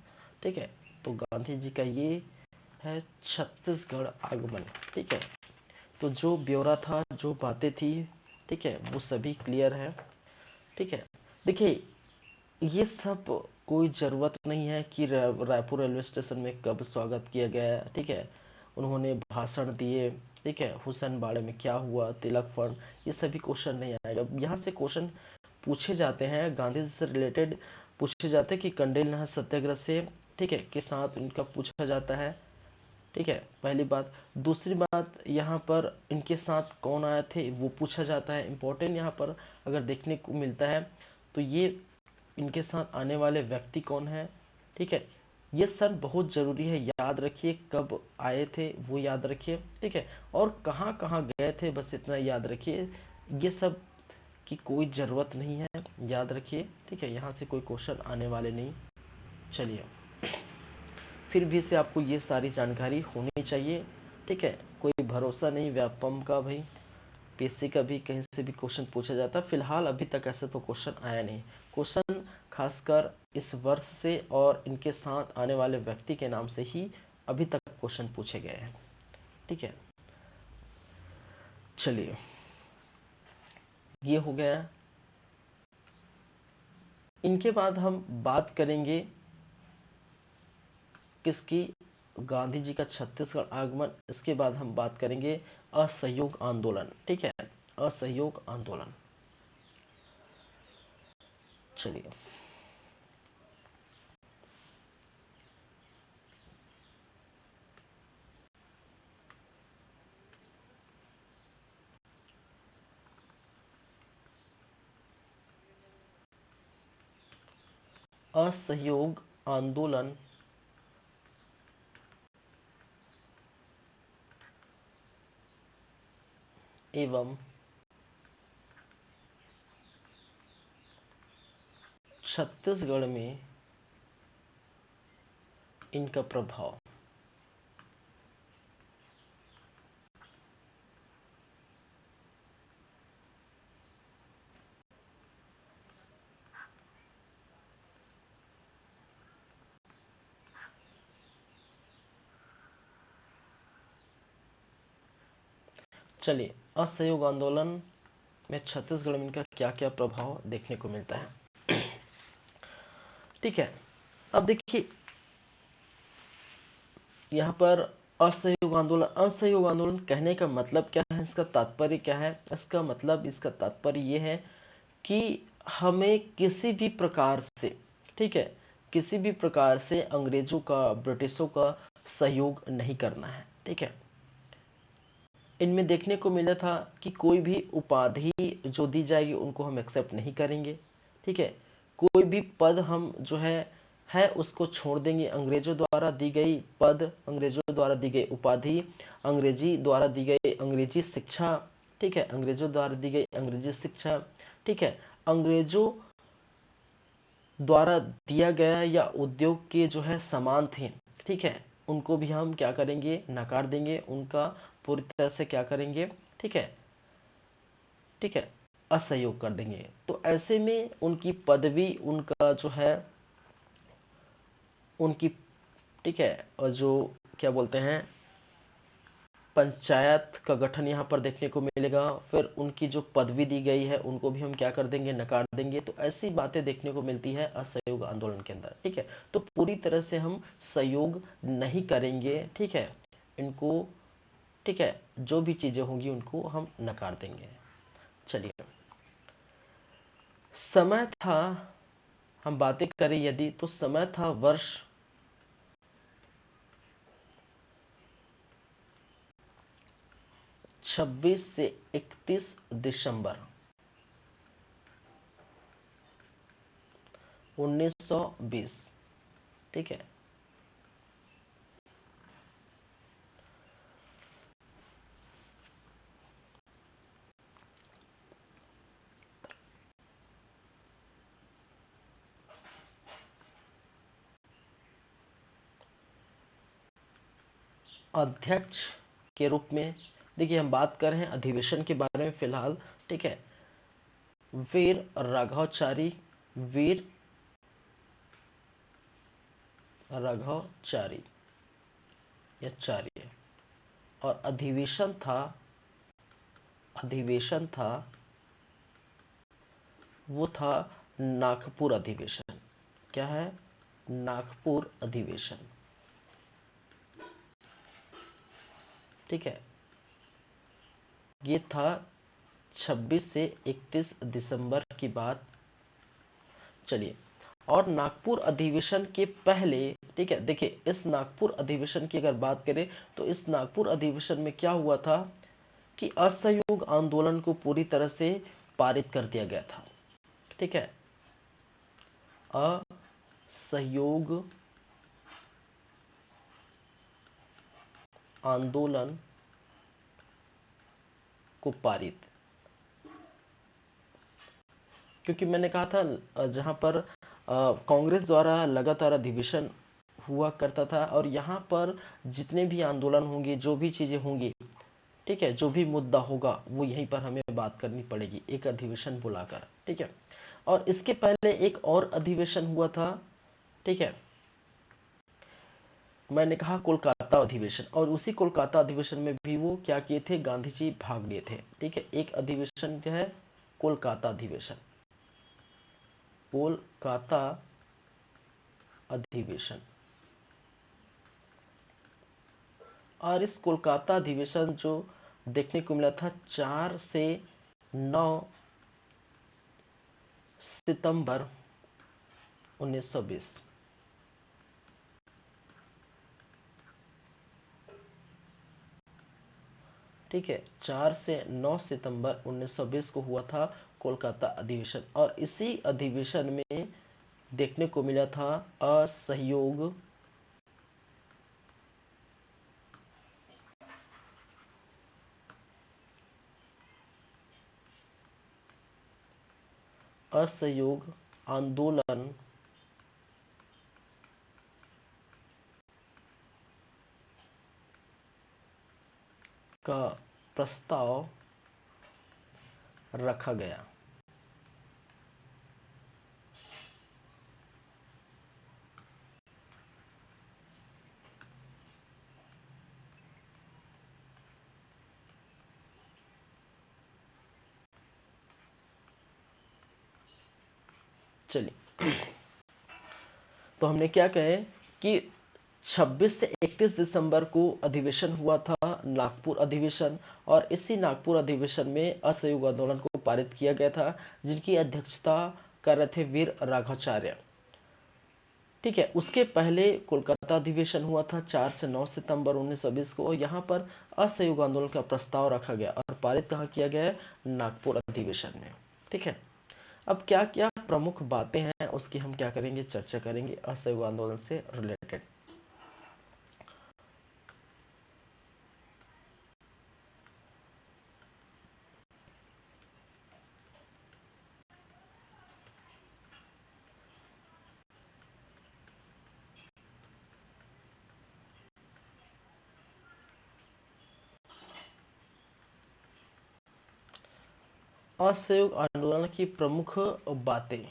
ठीक है। तो गांधी जी का ये है छत्तीसगढ़ आगमन, ठीक है। तो जो ब्यौरा था, जो बातें थी, ठीक है, वो सभी क्लियर है। ठीक है, देखिए ये सब कोई ज़रूरत नहीं है कि रायपुर रेलवे स्टेशन में कब स्वागत किया गया है। ठीक है, उन्होंने भाषण दिए। ठीक है, हुसैन बाड़े में क्या हुआ, तिलक फंड, ये सभी क्वेश्चन नहीं आएगा यहाँ से। क्वेश्चन पूछे जाते हैं गांधी जी से रिलेटेड, पूछे जाते हैं कि कंडेल नहर सत्याग्रह से, ठीक है, के साथ इनका पूछा जाता है। ठीक है, पहली बात। दूसरी बात, यहाँ पर इनके साथ कौन आए थे वो पूछा जाता है। इम्पोर्टेंट यहाँ पर अगर देखने को मिलता है तो ये इनके साथ आने वाले व्यक्ति कौन है। ठीक है, ये सन बहुत ज़रूरी है, याद रखिए कब आए थे वो याद रखिए। ठीक है, और कहाँ कहाँ गए थे बस इतना याद रखिए। ये सब की कोई ज़रूरत नहीं है, याद रखिए। ठीक है, यहाँ से कोई क्वेश्चन आने वाले नहीं। चलिए, फिर भी से आपको ये सारी जानकारी होनी चाहिए। ठीक है, कोई भरोसा नहीं व्यापम का भाई, पीएससी का भी कहीं से भी क्वेश्चन पूछा जाता है। फिलहाल अभी तक ऐसा तो क्वेश्चन आया नहीं। क्वेश्चन खासकर इस वर्ष से और इनके साथ आने वाले व्यक्ति के नाम से ही अभी तक क्वेश्चन पूछे गए हैं। ठीक है, चलिए ये हो गया। इनके बाद हम बात करेंगे किसकी, गांधी जी का छत्तीसगढ़ आगमन। इसके बाद हम बात करेंगे असहयोग आंदोलन। ठीक है, असहयोग आंदोलन। चलिए, असहयोग आंदोलन एवं छत्तीसगढ़ में इनका प्रभाव। चलिए, असहयोग आंदोलन में छत्तीसगढ़ में इनका क्या क्या प्रभाव देखने को मिलता है। ठीक है, अब देखिए यहाँ पर असहयोग आंदोलन। असहयोग आंदोलन कहने का मतलब क्या है, इसका तात्पर्य क्या है? इसका मतलब, इसका तात्पर्य ये है कि हमें किसी भी प्रकार से, ठीक है, किसी भी प्रकार से अंग्रेजों का, ब्रिटिशों का सहयोग नहीं करना है। ठीक है, इनमें देखने को मिला था कि कोई भी उपाधि जो दी जाएगी उनको हम एक्सेप्ट नहीं करेंगे। ठीक है, कोई भी पद हम जो है उसको छोड़ देंगे। अंग्रेजों द्वारा दी गई पद, अंग्रेजों द्वारा दी गई उपाधि, अंग्रेजी द्वारा दी गई अंग्रेजी शिक्षा, ठीक है, अंग्रेजों द्वारा दी गई अंग्रेजी शिक्षा, ठीक है, अंग्रेजों द्वारा दिया गया या उद्योग के जो है सामान थे, ठीक है, उनको भी हम क्या करेंगे, नकार देंगे, उनका पूरी तरह से क्या करेंगे, ठीक है, ठीक है, असहयोग कर देंगे। तो ऐसे में उनकी पदवी, उनका जो है उनकी, ठीक है, और जो क्या बोलते हैं पंचायत का गठन यहाँ पर देखने को मिलेगा। फिर उनकी जो पदवी दी गई है उनको भी हम क्या कर देंगे, नकार देंगे। तो ऐसी बातें देखने को मिलती है असहयोग आंदोलन के अंदर। ठीक है, तो पूरी तरह से हम सहयोग नहीं करेंगे। ठीक है, इनको, ठीक है, जो भी चीजें होंगी उनको हम नकार देंगे। चलिए, समय था, हम बातें करें यदि, तो समय था वर्ष 26 से 31 दिसंबर 1920। ठीक है, अध्यक्ष के रूप में, देखिए हम बात कर रहे हैं अधिवेशन के बारे में फिलहाल। ठीक है, वीर राघवचारी, वीर राघवचारी या चार्य। और अधिवेशन था, अधिवेशन था वो था नागपुर अधिवेशन। क्या है? नागपुर अधिवेशन। ठीक है, ये था 26 से 31 दिसंबर की बात। चलिए, और नागपुर अधिवेशन के पहले, ठीक है, देखिए इस नागपुर अधिवेशन की अगर बात करें तो इस नागपुर अधिवेशन में क्या हुआ था कि असहयोग आंदोलन को पूरी तरह से पारित कर दिया गया था। ठीक है, असहयोग आंदोलन को पारित, क्योंकि मैंने कहा था जहां पर कांग्रेस द्वारा लगातार अधिवेशन हुआ करता था और यहाँ पर जितने भी आंदोलन होंगे, जो भी चीजें होंगी, ठीक है, जो भी मुद्दा होगा वो यहीं पर हमें बात करनी पड़ेगी एक अधिवेशन बुलाकर। ठीक है, और इसके पहले एक और अधिवेशन हुआ था। ठीक है, मैंने कहा कोलकाता अधिवेशन, और उसी कोलकाता अधिवेशन में भी वो क्या किए थे, गांधी जी भाग लिए थे। ठीक है, एक अधिवेशन क्या है, कोलकाता अधिवेशन, कोलकाता अधिवेशन। और इस कोलकाता अधिवेशन जो देखने को मिला था 4 से 9 सितंबर 1920। ठीक है, 4 से 9 सितंबर 1920 को हुआ था कोलकाता अधिवेशन, और इसी अधिवेशन में देखने को मिला था असहयोग असहयोग आंदोलन का प्रस्ताव रखा गया। चलिए, तो हमने क्या कहे कि 26 से 31 दिसंबर को अधिवेशन हुआ था, नागपुर अधिवेशन, और इसी नागपुर अधिवेशन में असहयोग आंदोलन को पारित किया गया था, जिनकी अध्यक्षता कर रहे थे वीर राघवाचार्य। ठीक है, उसके पहले कोलकाता अधिवेशन हुआ था 4 से 9 सितंबर 1920 को, और यहाँ पर असहयोग आंदोलन का प्रस्ताव रखा गया और पारित कहाँ किया गया है, नागपुर अधिवेशन में। ठीक है, अब क्या क्या प्रमुख बातें हैं उसकी हम क्या करेंगे, चर्चा करेंगे असहयोग आंदोलन से रिलेटेड। असहयोग आंदोलन की प्रमुख बातें।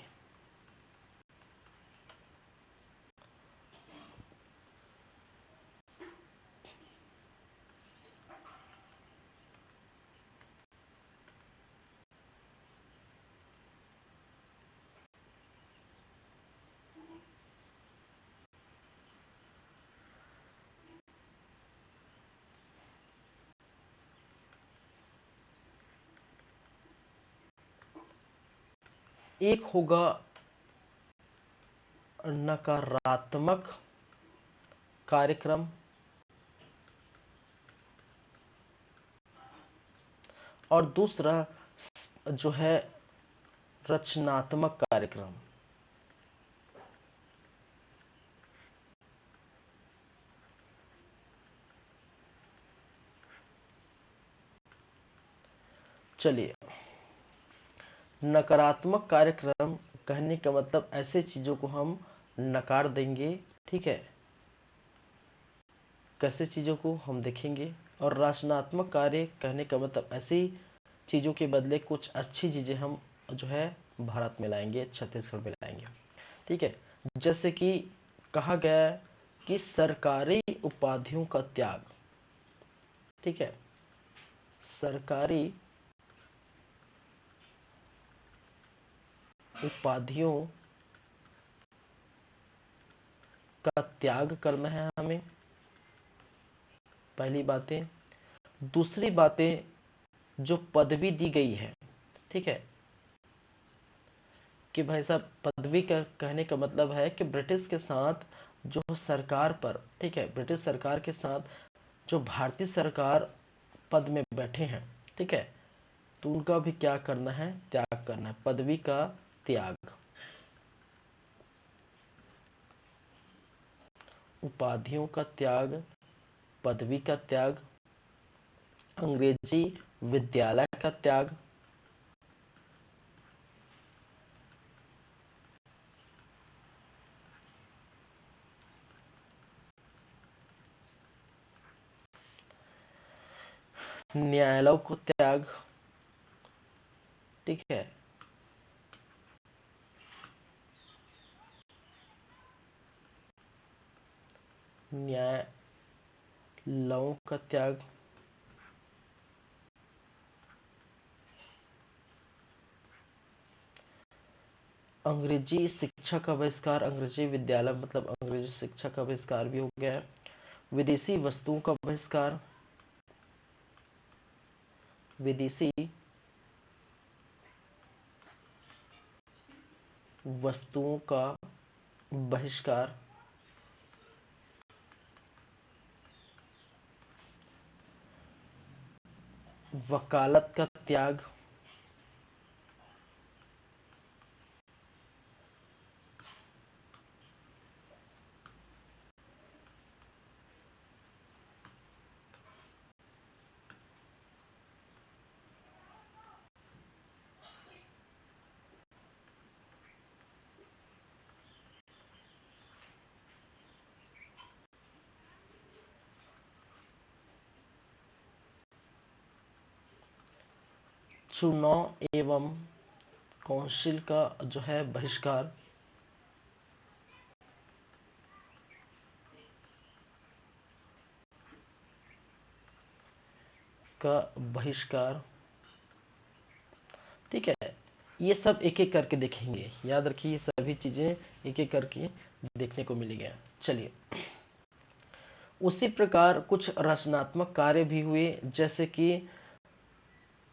एक होगा नकारात्मक कार्यक्रम, और दूसरा जो है रचनात्मक कार्यक्रम। चलिए, नकारात्मक कार्यक्रम कहने का मतलब ऐसे चीजों को हम नकार देंगे। ठीक है, कैसे चीजों को हम देखेंगे। और रचनात्मक कार्य कहने का मतलब ऐसी चीजों के बदले कुछ अच्छी चीजें हम जो है भारत में लाएंगे, छत्तीसगढ़ में लाएंगे। ठीक है, जैसे कि कहा गया है कि सरकारी उपाधियों का त्याग। ठीक है, सरकारी उपाधियों का त्याग करना है हमें, पहली बातें। दूसरी बातें, जो पदवी दी गई है, ठीक है, कि भाई साहब पदवी का कहने का मतलब है कि ब्रिटिश के साथ जो सरकार पर, ठीक है, ब्रिटिश सरकार के साथ जो भारतीय सरकार पद में बैठे हैं, ठीक है, तो उनका भी क्या करना है, त्याग करना है, पदवी का त्याग। उपाधियों का त्याग, पदवी का त्याग, अंग्रेजी विद्यालय का त्याग, न्यायालयों को त्याग, ठीक है, न्यायालयों का त्याग, अंग्रेजी शिक्षा का बहिष्कार, अंग्रेजी विद्यालय मतलब अंग्रेजी शिक्षा का बहिष्कार भी हो गया है। विदेशी वस्तुओं का बहिष्कार, विदेशी वस्तुओं का बहिष्कार, वकालत का त्याग, चुनाव एवं काउंसिल का जो है बहिष्कार, का बहिष्कार, ठीक है। ये सब एक एक करके देखेंगे, याद रखिए ये सभी चीजें एक एक करके देखने को मिलेंगे। चलिए, उसी प्रकार कुछ रचनात्मक कार्य भी हुए, जैसे कि,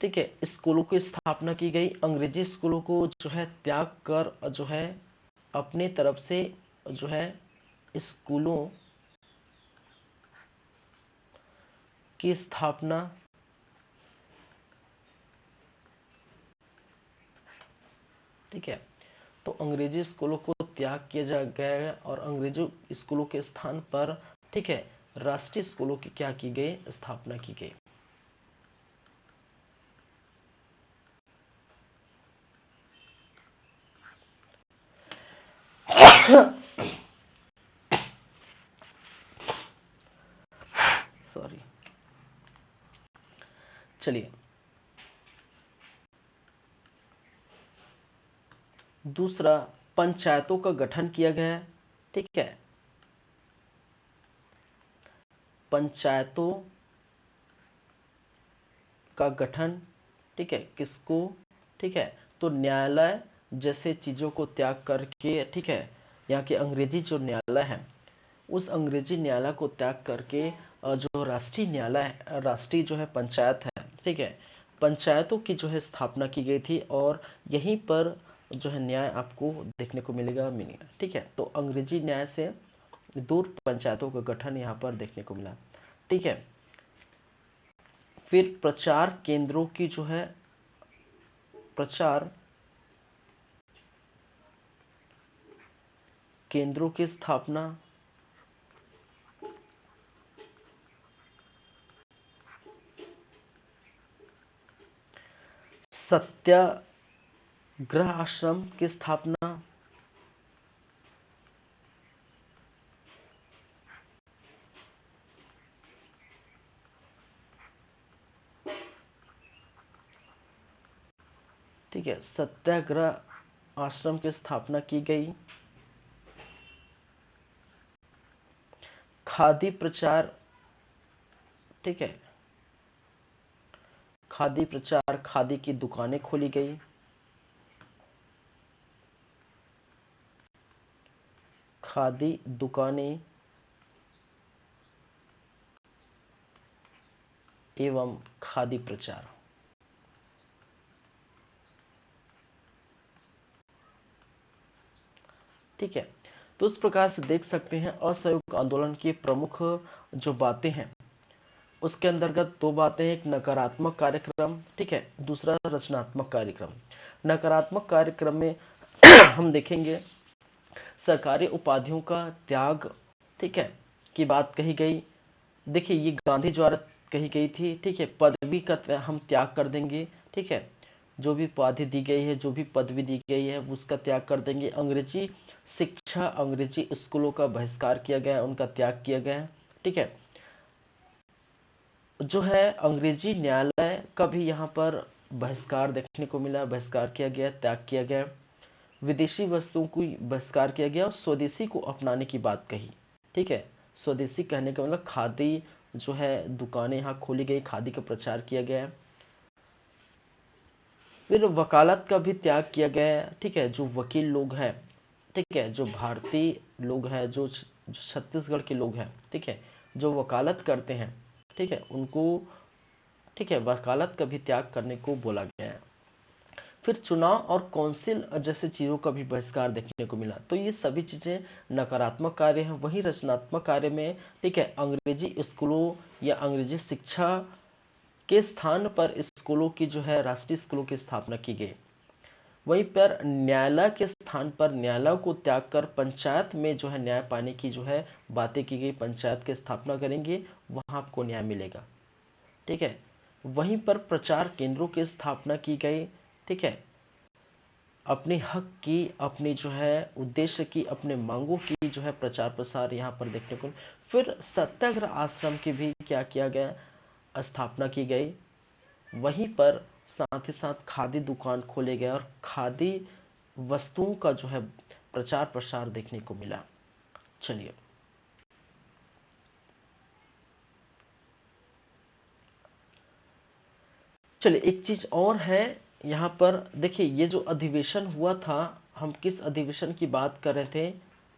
ठीक है, स्कूलों की स्थापना की गई, अंग्रेजी स्कूलों को जो है त्याग कर जो है अपने तरफ से जो है स्कूलों की स्थापना, ठीक है, तो अंग्रेजी स्कूलों को त्याग किया जा गया है और अंग्रेजी स्कूलों के स्थान पर, ठीक है, राष्ट्रीय स्कूलों की क्या की गई, स्थापना की गई। सॉरी, चलिए, दूसरा, पंचायतों का गठन किया गया, ठीक है, पंचायतों का गठन, ठीक है, किसको, ठीक है, तो न्यायालय जैसे चीजों को त्याग करके, ठीक है, यहाँ के अंग्रेजी जो न्यायालय है, उस अंग्रेजी न्यायालय को त्याग करके जो राष्ट्रीय न्यायालय, राष्ट्रीय जो है पंचायत है, ठीक है, पंचायतों की जो है स्थापना की गई थी और यहीं पर जो है न्याय आपको देखने को मिलेगा, ठीक है, तो अंग्रेजी न्याय से दूर पंचायतों का गठन यहाँ पर देखने को मिला, ठीक है। फिर प्रचार केंद्रों की जो है, प्रचार केंद्रों की स्थापना, सत्याग्रह आश्रम की स्थापना, ठीक है, सत्याग्रह आश्रम की स्थापना की गई। खादी प्रचार, ठीक है, खादी प्रचार, खादी की दुकानें खोली गई, खादी दुकानें एवं खादी प्रचार। ठीक है, तो इस प्रकार से देख सकते हैं असहयोग आंदोलन की प्रमुख जो बातें हैं उसके अंतर्गत दो बातें, एक नकारात्मक कार्यक्रम, ठीक है, दूसरा रचनात्मक कार्यक्रम। नकारात्मक कार्यक्रम में हम देखेंगे सरकारी उपाधियों का त्याग, ठीक है, की बात कही गई। देखिए ये गांधी द्वारा कही गई थी, ठीक है, पदवी का हम त्याग कर देंगे, ठीक है, जो भी उपाधि दी गई है, जो भी पदवी दी गई है उसका त्याग कर देंगे। अंग्रेजी शिक्षा, अंग्रेजी स्कूलों का बहिष्कार किया गया है, उनका त्याग किया गया है, ठीक है। जो है अंग्रेजी न्यायालय का भी यहाँ पर बहिष्कार देखने को मिला, बहिष्कार किया गया, त्याग किया गया। विदेशी वस्तुओं को बहिष्कार किया गया और स्वदेशी को अपनाने की बात कही, ठीक है। स्वदेशी कहने का मतलब खादी जो है दुकानें यहाँ खोली गई, खादी का प्रचार किया गया। फिर वकालत का भी त्याग किया गया है, ठीक है, जो वकील लोग हैं, ठीक है, जो भारतीय लोग हैं, जो छत्तीसगढ़ के लोग हैं, ठीक है, जो वकालत करते हैं, ठीक है, उनको, ठीक है, वकालत का भी त्याग करने को बोला गया है। फिर चुनाव और काउंसिल जैसे चीजों का भी बहिष्कार देखने को मिला। तो ये सभी चीजें नकारात्मक कार्य हैं। वही रचनात्मक कार्य में, ठीक है, अंग्रेजी स्कूलों या अंग्रेजी शिक्षा के स्थान पर स्कूलों की जो है राष्ट्रीय स्कूलों की स्थापना की गई। वहीं पर न्यायालय के स्थान पर न्यायालय को त्याग कर पंचायत में जो है न्याय पाने की जो है बातें की गई। पंचायत की स्थापना करेंगे, वहां आपको न्याय मिलेगा, ठीक है। वहीं पर प्रचार केंद्रों की स्थापना की गई, ठीक है, अपने हक की, अपनी जो है उद्देश्य की, अपने मांगों की जो है प्रचार प्रसार यहाँ पर देखने को। फिर सत्याग्रह आश्रम की भी क्या किया गया, स्थापना की गई। वहीं पर साथ ही साथ खादी दुकान खोले गए और खादी वस्तुओं का जो है प्रचार प्रसार देखने को मिला। चलिए चलिए एक चीज और है यहाँ पर। देखिए ये जो अधिवेशन हुआ था, हम किस अधिवेशन की बात कर रहे थे,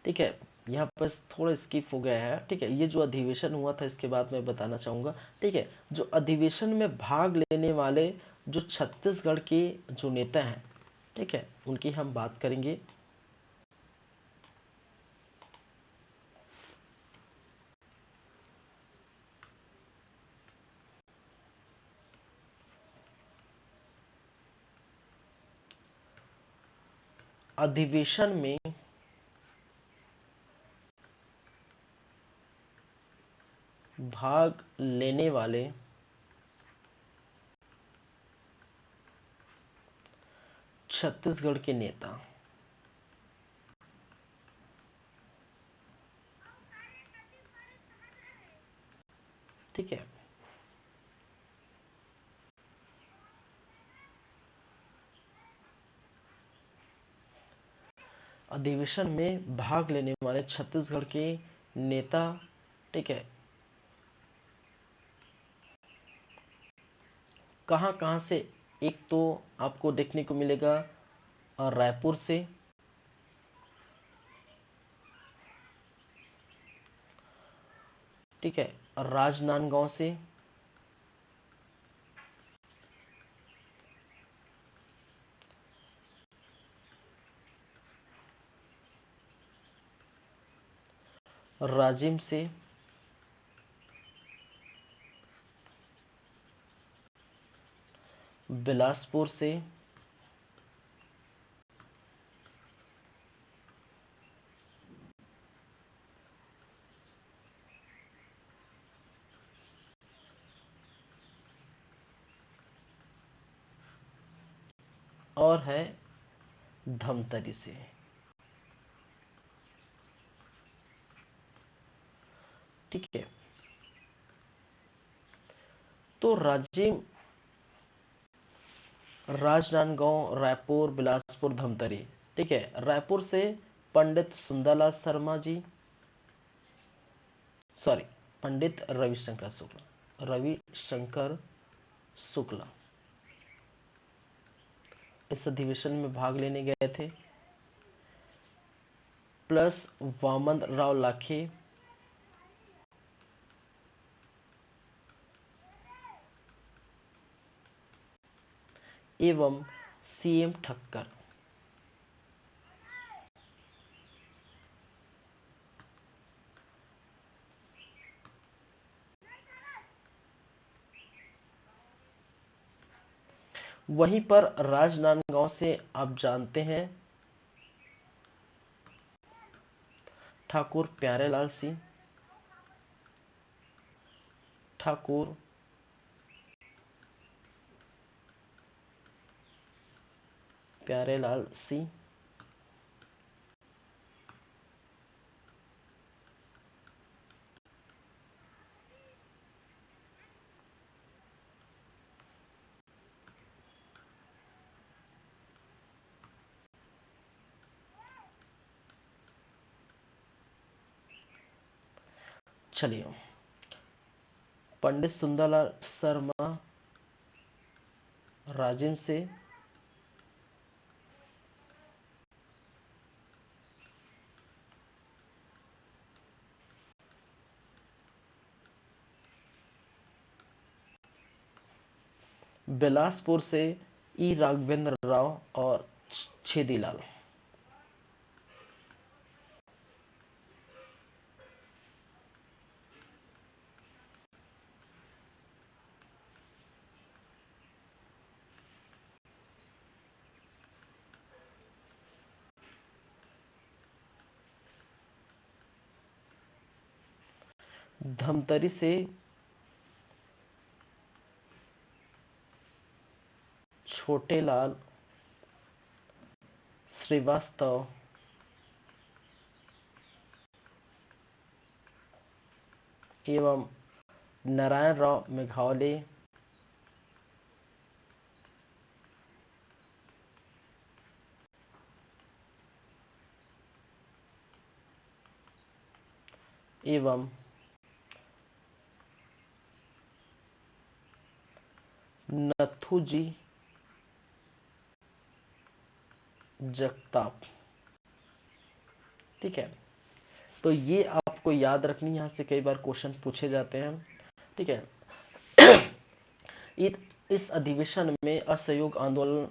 ठीक है, यहाँ पर थोड़ा स्किप हो गया है, ठीक है। ये जो अधिवेशन हुआ था इसके बाद मैं बताना चाहूंगा, ठीक है। जो अधिवेशन में भाग लेने वाले जो छत्तीसगढ़ के जो नेता हैं, ठीक है, उनकी हम बात करेंगे। अधिवेशन में भाग लेने वाले छत्तीसगढ़ के नेता, ठीक है, अधिवेशन में भाग लेने वाले छत्तीसगढ़ के नेता, ठीक है, कहाँ कहाँ से, एक तो आपको देखने को मिलेगा रायपुर से, ठीक है, राजनांदगांव से, राजिम से, बिलासपुर से, और है धमतरी से। ठीक है, तो राजिम, राजनांदगांव, रायपुर, बिलासपुर, धमतरी, ठीक है। रायपुर से पंडित सुंदरलाल शर्मा जी, सॉरी, पंडित रविशंकर शुक्ला, रविशंकर शुक्ला इस अधिवेशन में भाग लेने गए थे। प्लस वामन राव लाखे एवं सीएम ठक्कर। वहीं पर राजनांदगांव से आप जानते हैं ठाकुर प्यारेलाल सिंह, ठाकुर प्यारेलाल सिंह, चलिए पंडित सुंदरलाल शर्मा राजिम से, बिलासपुर से ई राघवेंद्र राव और छेदीलाल, धमतरी से छोटेलाल श्रीवास्तव एवं नारायण राव मेघावले एवं नथुजी जगताप। ठीक है, तो ये आपको याद रखनी, यहाँ से कई बार क्वेश्चन पूछे जाते हैं। ठीक है, इस अधिवेशन में असहयोग आंदोलन,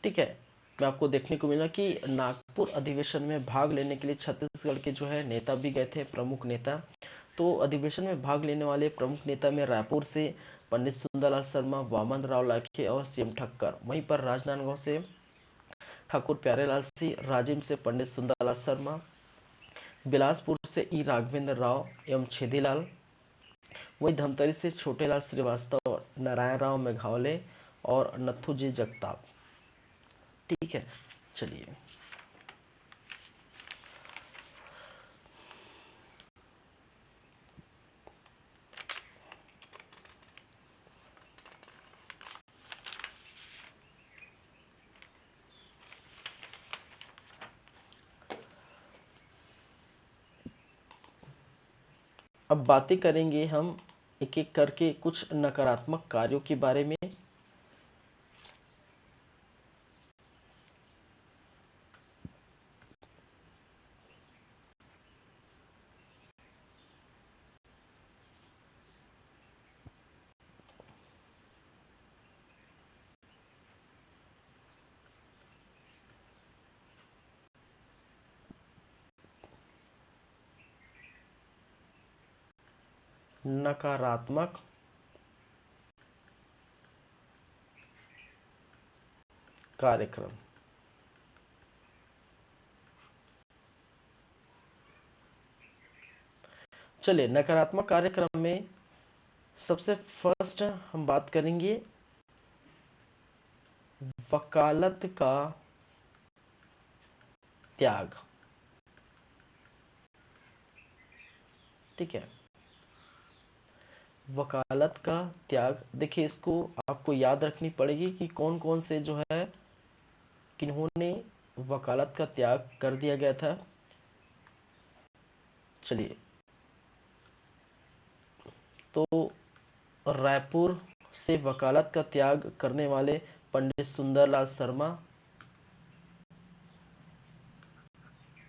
ठीक है, में आपको देखने को मिला कि नागपुर अधिवेशन में भाग लेने के लिए छत्तीसगढ़ के जो है नेता भी गए थे, प्रमुख नेता। तो अधिवेशन में भाग लेने वाले प्रमुख नेता में रायपुर से पंडित सुंदरलाल शर्मा, वामन राव लाखे और सीएम ठक्कर। वहीं पर राजनांदगांव से ठाकुर प्यारेलाल सिंह, राजिम से पंडित सुंदरलाल शर्मा, बिलासपुर से ई राघवेंद्र राव एवं छेदीलाल, वहीं धमतरी से छोटेलाल श्रीवास्तव, नारायण राव मेघावले और नथुजी जगताप। ठीक है, चलिए अब बातें करेंगे हम एक एक करके कुछ नकारात्मक कार्यों के बारे में। नकारात्मक कार्यक्रम, चलिए नकारात्मक कार्यक्रम में सबसे फर्स्ट हम बात करेंगे वकालत का त्याग। ठीक है, वकालत का त्याग, देखिए इसको आपको याद रखनी पड़ेगी कि कौन कौन से जो है किन्होंने वकालत का त्याग कर दिया गया था। चलिए, तो रायपुर से वकालत का त्याग करने वाले पंडित सुंदरलाल शर्मा,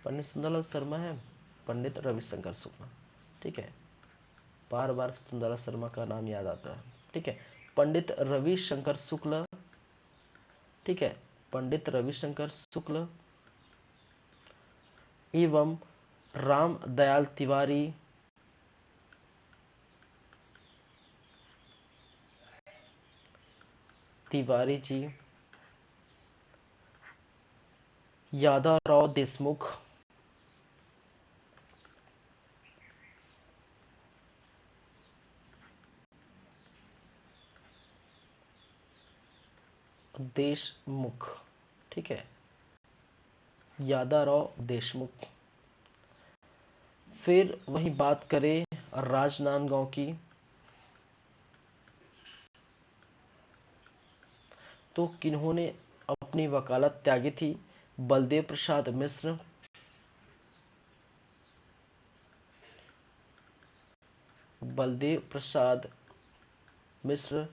पंडित सुंदरलाल शर्मा है पंडित रविशंकर शुक्ला। ठीक है, बार बार सुंदरलाल शर्मा का नाम याद आता है। ठीक है, पंडित रविशंकर शुक्ल। ठीक है, पंडित रविशंकर शुक्ल एवं राम दयाल तिवारी तिवारी जी, यादवराव देशमुख, देशमुख। ठीक है, यादवराव देशमुख। फिर वही बात करें राजनांदगांव की, तो किन्होंने अपनी वकालत त्यागी थी? बलदेव प्रसाद मिश्र, बलदेव प्रसाद मिश्र।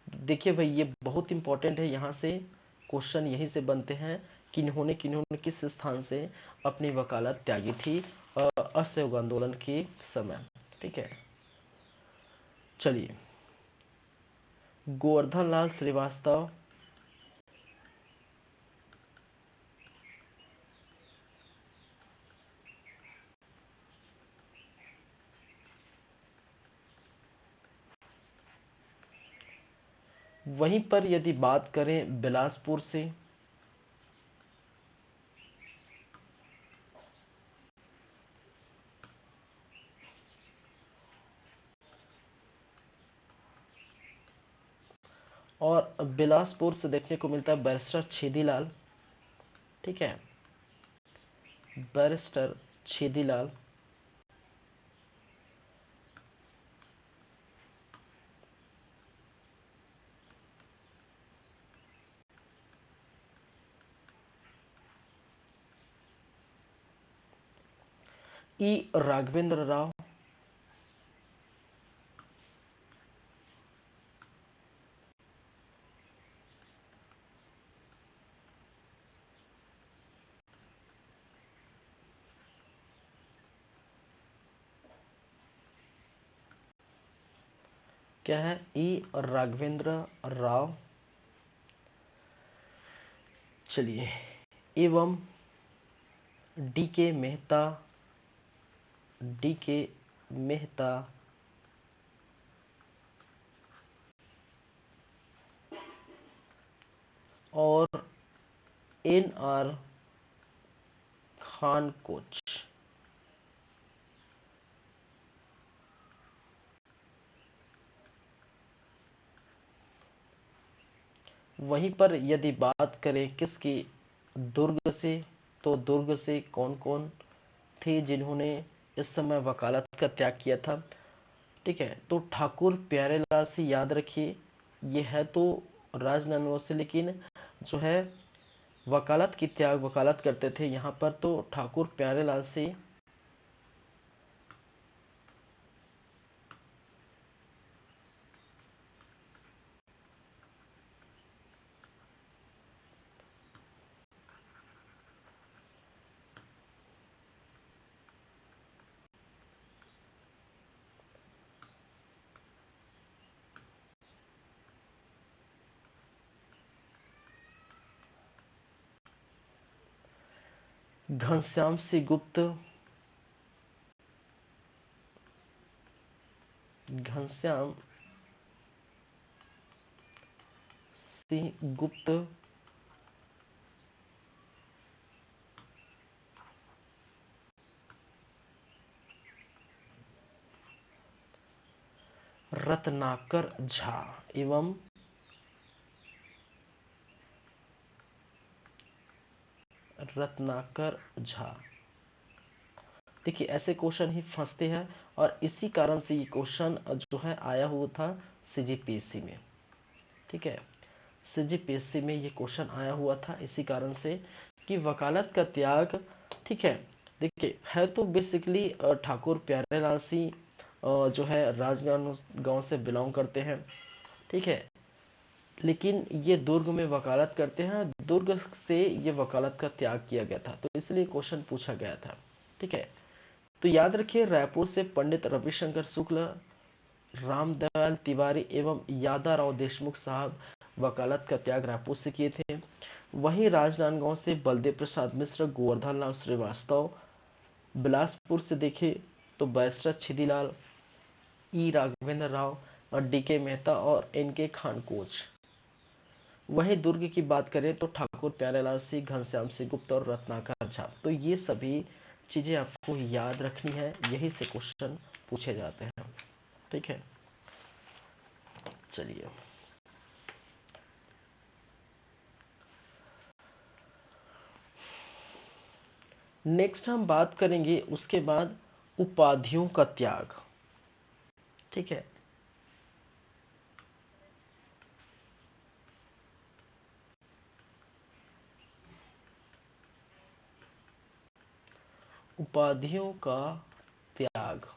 देखिए भाई, ये बहुत इंपॉर्टेंट है, यहाँ से क्वेश्चन यहीं से बनते हैं, किन्होंने किन्होंने किस स्थान से अपनी वकालत त्यागी थी असहयोग आंदोलन के समय। ठीक है, चलिए, गोवर्धन लाल श्रीवास्तव, वहीं पर यदि बात करें बिलासपुर से, और बिलासपुर से देखने को मिलता है बैरिस्टर छेदीलाल। ठीक है, बैरिस्टर छेदीलाल। ई राघवेंद्र राव, क्या है? ई राघवेंद्र राव। चलिए, एवं डी के मेहता, डी के मेहता, और एन आर खान कोच। वहीं पर यदि बात करें किसकी, दुर्ग से, तो दुर्ग से कौन कौन थे जिन्होंने इस समय वकालत का त्याग किया था? ठीक है, तो ठाकुर प्यारेलाल से याद रखिए, ये है तो राजनांदगांव से, लेकिन जो है वकालत की त्याग वकालत करते थे यहाँ पर, तो ठाकुर प्यारेलाल से। घनश्याम सिंह गुप्त, घनश्याम सिंह गुप्त, रत्नाकर झा एवं रत्नाकर झा। देखिए, ऐसे क्वेश्चन ही फंसते हैं, और इसी कारण से ये क्वेश्चन जो है आया हुआ था सीजीपीएससी में। ठीक है, सीजीपीएससी में ये क्वेश्चन आया हुआ था इसी कारण से कि वकालत का त्याग। ठीक है, देखिए, है तो बेसिकली ठाकुर प्यारेलाल सिंह जो है राजनांदगांव से बिलोंग करते हैं। ठीक है, लेकिन ये दुर्ग में वकालत करते हैं, दुर्ग से ये वकालत का त्याग किया गया था, तो इसलिए क्वेश्चन पूछा गया था। ठीक है, तो याद रखिए रायपुर से पंडित रविशंकर शुक्ल, रामदयाल तिवारी एवं यादा राव देशमुख साहब वकालत का त्याग रायपुर से किए थे। वहीं राजनांदगांव से बलदेव प्रसाद मिश्र, गोवर्धन राव श्रीवास्तव, बिलासपुर से देखे तो बैरिस्टर छिदीलाल, ई राघवेंद्र राव और डी के मेहता और एन के खानकोच। वहीं दुर्ग की बात करें तो ठाकुर प्यारेलाल सिंह, घनश्याम सिंह गुप्ता और रत्नाकर झा। तो ये सभी चीजें आपको याद रखनी है, यही से क्वेश्चन पूछे जाते हैं। ठीक है, चलिए नेक्स्ट हम बात करेंगे उसके बाद उपाधियों का त्याग। ठीक है, उपाधियों का त्याग।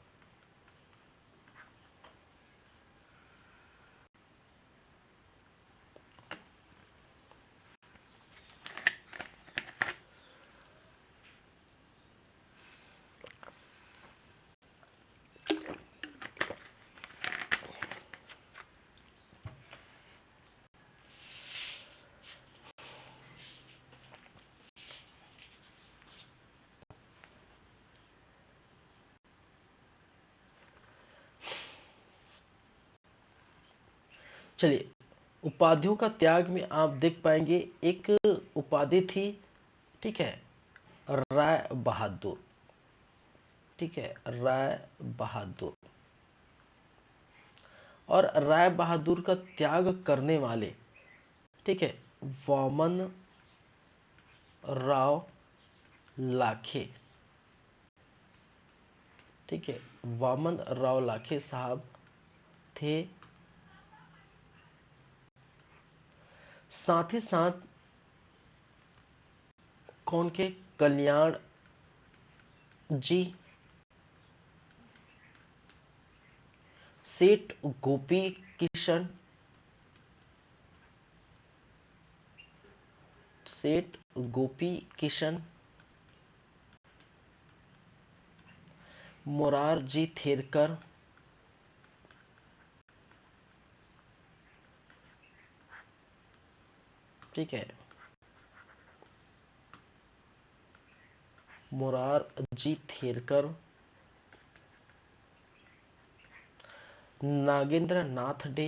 चलिए, उपाधियों का त्याग में आप देख पाएंगे एक उपाधि थी, ठीक है, राय बहादुर। ठीक है, राय बहादुर। और राय बहादुर का त्याग करने वाले, ठीक है, वामन राव लाखे। ठीक है, वामन राव लाखे साहब थे। साथ ही साथ कौन के, कल्याण जी, सेठ गोपी किशन, सेठ गोपी किशन, मोरारजी थेरकर, ठीक है, मोरारजी थेरकर, नागेंद्र नाथ डे,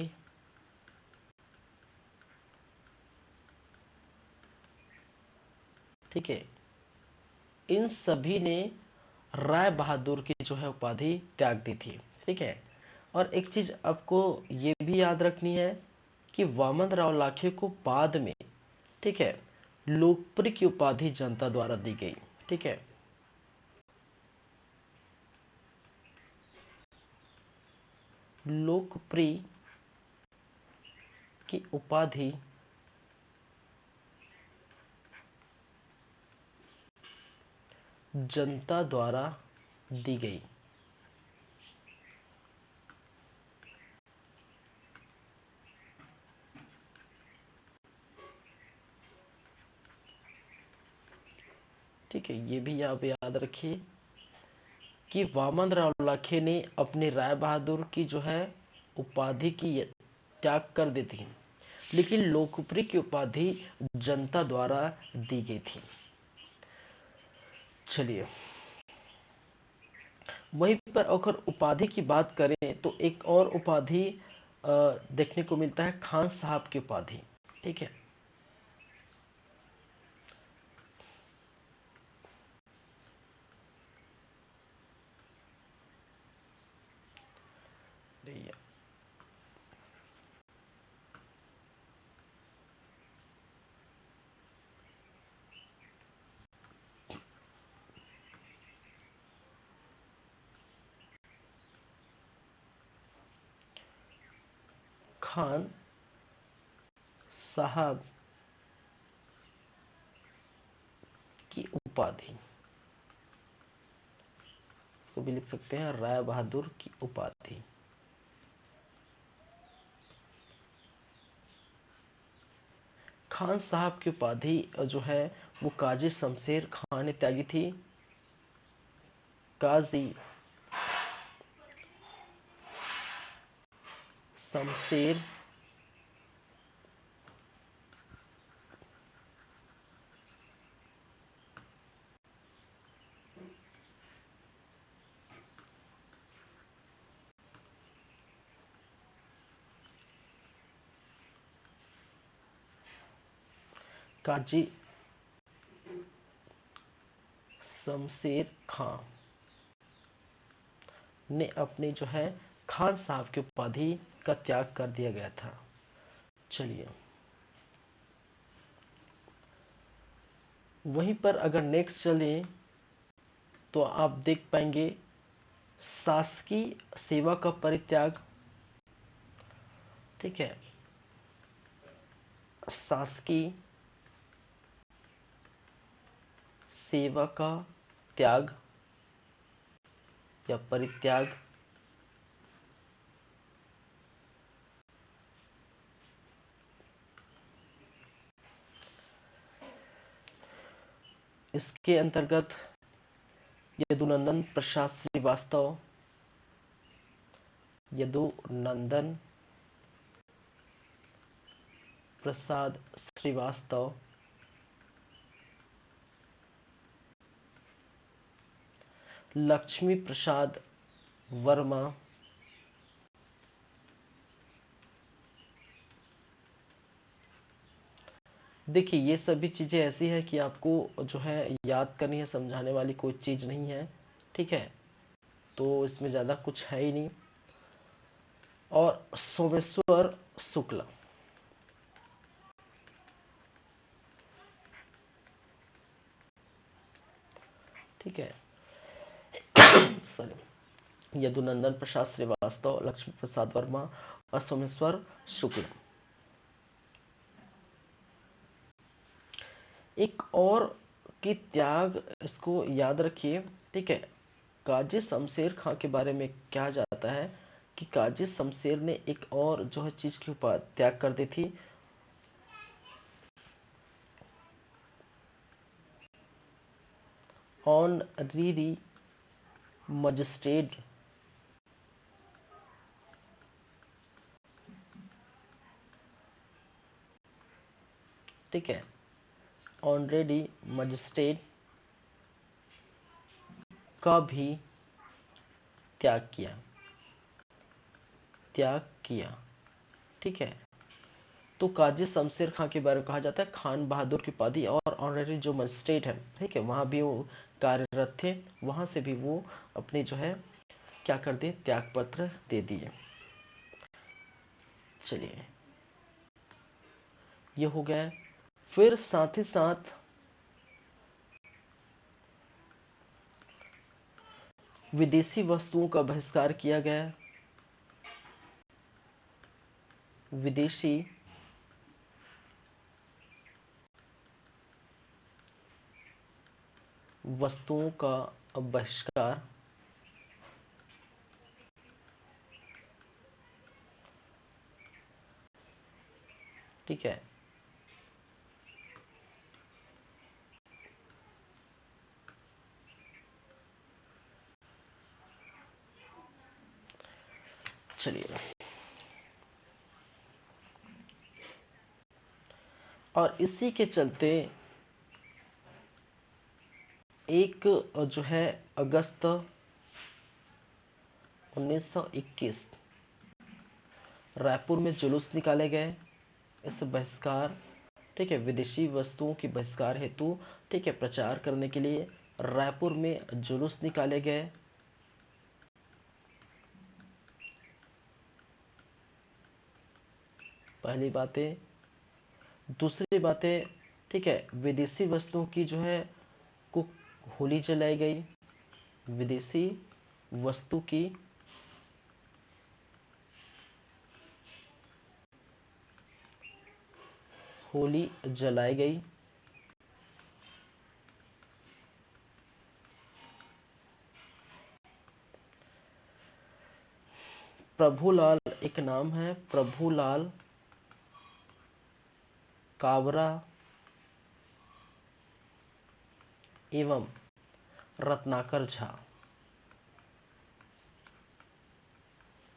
ठीक है, इन सभी ने राय बहादुर की जो है उपाधि त्याग दी थी। ठीक है, और एक चीज आपको ये भी याद रखनी है कि वामन राव लाखे को बाद में, ठीक है, लोकप्रिय की उपाधि जनता द्वारा दी गई। ठीक है, लोकप्रिय की उपाधि जनता द्वारा दी गई। ठीक है, ये भी आप याद रखिए कि वामन राव लाखे ने अपने राय बहादुर की जो है उपाधि की त्याग कर दी थी, लेकिन लोकप्रिय की उपाधि जनता द्वारा दी गई थी। चलिए, वहीं पर अगर उपाधि की बात करें तो एक और उपाधि देखने को मिलता है, खान साहब की उपाधि। ठीक है, खान साहब की उपाधि, इसको भी लिख सकते हैं राय बहादुर की उपाधि। खान साहब की उपाधि जो है वो काजी शमशेर खान ने त्यागी थी। काजी शमशेर काजी शमशेर खां ने अपनी जो है खान साहब की उपाधि का त्याग कर दिया गया था। चलिए, वहीं पर अगर नेक्स्ट चले तो आप देख पाएंगे शासकीय सेवा का परित्याग। ठीक है, शासकीय सेवा का त्याग या परित्याग। इसके अंतर्गत यदुनंदन प्रसाद श्रीवास्तव, यदुनंदन प्रसाद श्रीवास्तव, लक्ष्मी प्रसाद वर्मा, देखिए ये सभी चीजें ऐसी है कि आपको जो है याद करनी है, समझाने वाली कोई चीज नहीं है। ठीक है, तो इसमें ज्यादा कुछ है ही नहीं। और सोमेश्वर शुक्ला, ठीक है, सॉरी, यदुनंदन प्रसाद श्रीवास्तव, लक्ष्मी प्रसाद वर्मा और सोमेश्वर शुक्ला। एक और की त्याग, इसको याद रखिए। ठीक है, काजी शमशेर खां के बारे में क्या जाता है कि काजी शमशेर ने एक और जो है चीज की त्याग कर दी थी। ऑनरीरी मजिस्ट्रेट, ठीक है, ऑनरेडी मजिस्ट्रेट का भी त्याग किया, त्याग किया। ठीक है, तो काजी शमशेर खां के बारे में कहा जाता है खान बहादुर की उपाधि, और ऑनरेरी जो मजिस्ट्रेट है, ठीक है, वहां भी वो कार्यरत थे, वहां से भी वो अपने जो है क्या कर दिए, त्याग पत्र दे दिए। चलिए, ये हो गया। फिर साथ ही साथ विदेशी वस्तुओं का बहिष्कार किया गया। विदेशी वस्तुओं का बहिष्कार। ठीक है, चलिए, और इसी के चलते एक जो है अगस्त 1921 रायपुर में जुलूस निकाले गए इस बहिष्कार, ठीक है, विदेशी वस्तुओं की बहिष्कार हेतु, ठीक है, प्रचार करने के लिए रायपुर में जुलूस निकाले गए। पहली बातें। दूसरी बातें, ठीक है, विदेशी वस्तुओं की जो है को होली जलाई गई। विदेशी वस्तु की होली जलाई गई। प्रभुलाल एक नाम है, प्रभुलाल काबरा एवं रत्नाकर झा,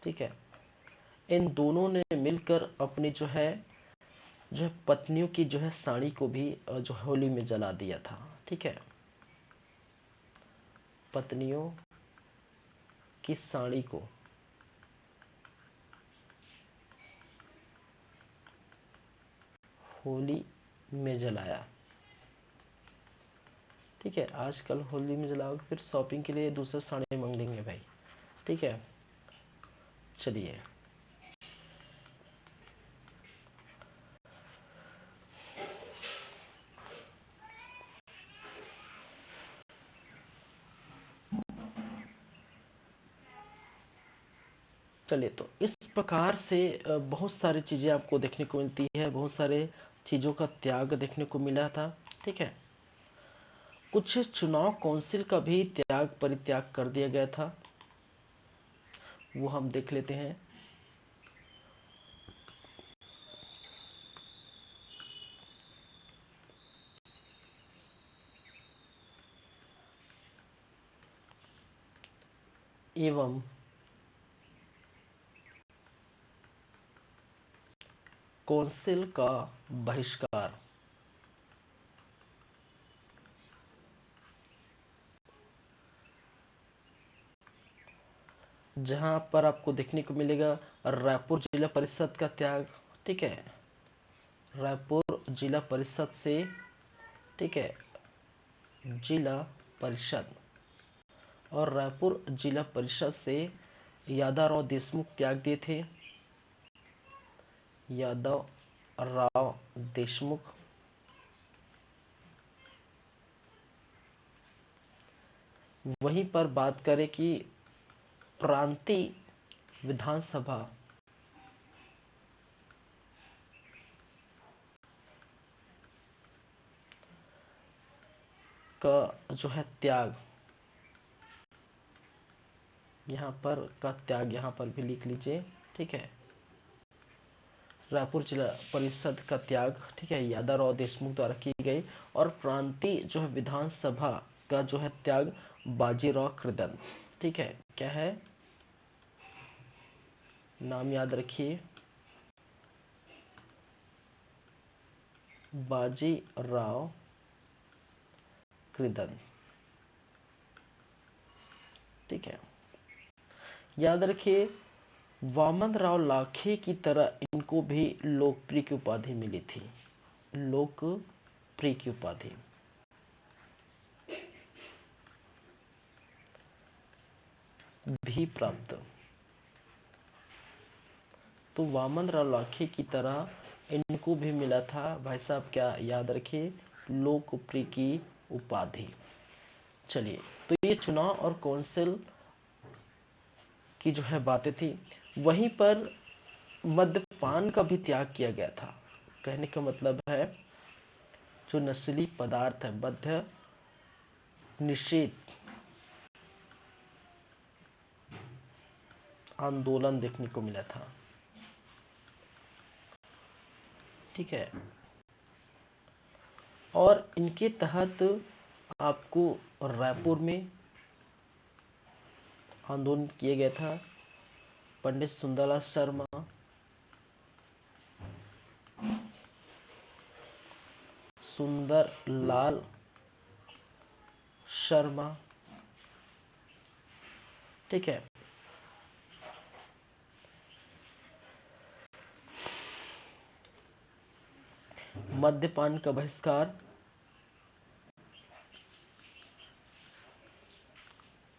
ठीक है, इन दोनों ने मिलकर अपनी जो है पत्नियों की जो है साड़ी को भी जो होली में जला दिया था, ठीक है। पत्नियों की साड़ी को होली में जलाया, ठीक है। आजकल होली में जलाओगे फिर शॉपिंग के लिए दूसरे साड़ी मांग लेंगे भाई, ठीक है। चलिए, चलिए, तो इस प्रकार से बहुत सारी चीज़ें आपको देखने को मिलती है, बहुत सारे चीज़ों का त्याग देखने को मिला था, ठीक है। कुछ चुनाव काउंसिल का भी त्याग परित्याग कर दिया गया था, वो हम देख लेते हैं। एवं काउंसिल का बहिष्कार, जहां पर आपको देखने को मिलेगा रायपुर जिला परिषद का त्याग, ठीक है। रायपुर जिला परिषद से, ठीक है, जिला परिषद, और रायपुर जिला परिषद से यादव राव देशमुख त्याग दिए थे। यादव राव देशमुख, वहीं पर बात करें कि प्रांतीय विधानसभा का जो है त्याग, यहाँ पर का त्याग यहाँ पर भी लिख लीजिए, ठीक है। रायपुर जिला परिषद का त्याग, ठीक है, यादव राव देशमुख द्वारा की गई। और प्रांतीय जो है विधानसभा का जो है त्याग बाजीराव कृदन, ठीक है। क्या है, नाम याद रखिए, बाजीराव कृदन, ठीक है। याद रखिए, वामन राव लाखे की तरह इनको भी लोकप्रिय की उपाधि मिली थी, लोकप्रिय की उपाधि भी प्राप्त। तो वामन राव लाखे की तरह इनको भी मिला था भाई साहब, क्या याद रखिए, लोकप्रिय की उपाधि। चलिए, तो ये चुनाव और कौंसिल की जो है बातें थी। वहीं पर मद्यपान का भी त्याग किया गया था। कहने का मतलब है जो नशीली पदार्थ है, मद्य निषेध आंदोलन देखने को मिला था, ठीक है। और इनके तहत आपको रायपुर में आंदोलन किया गया था। पंडित सुंदरलाल शर्मा, सुंदरलाल शर्मा, ठीक है। मद्यपान का बहिष्कार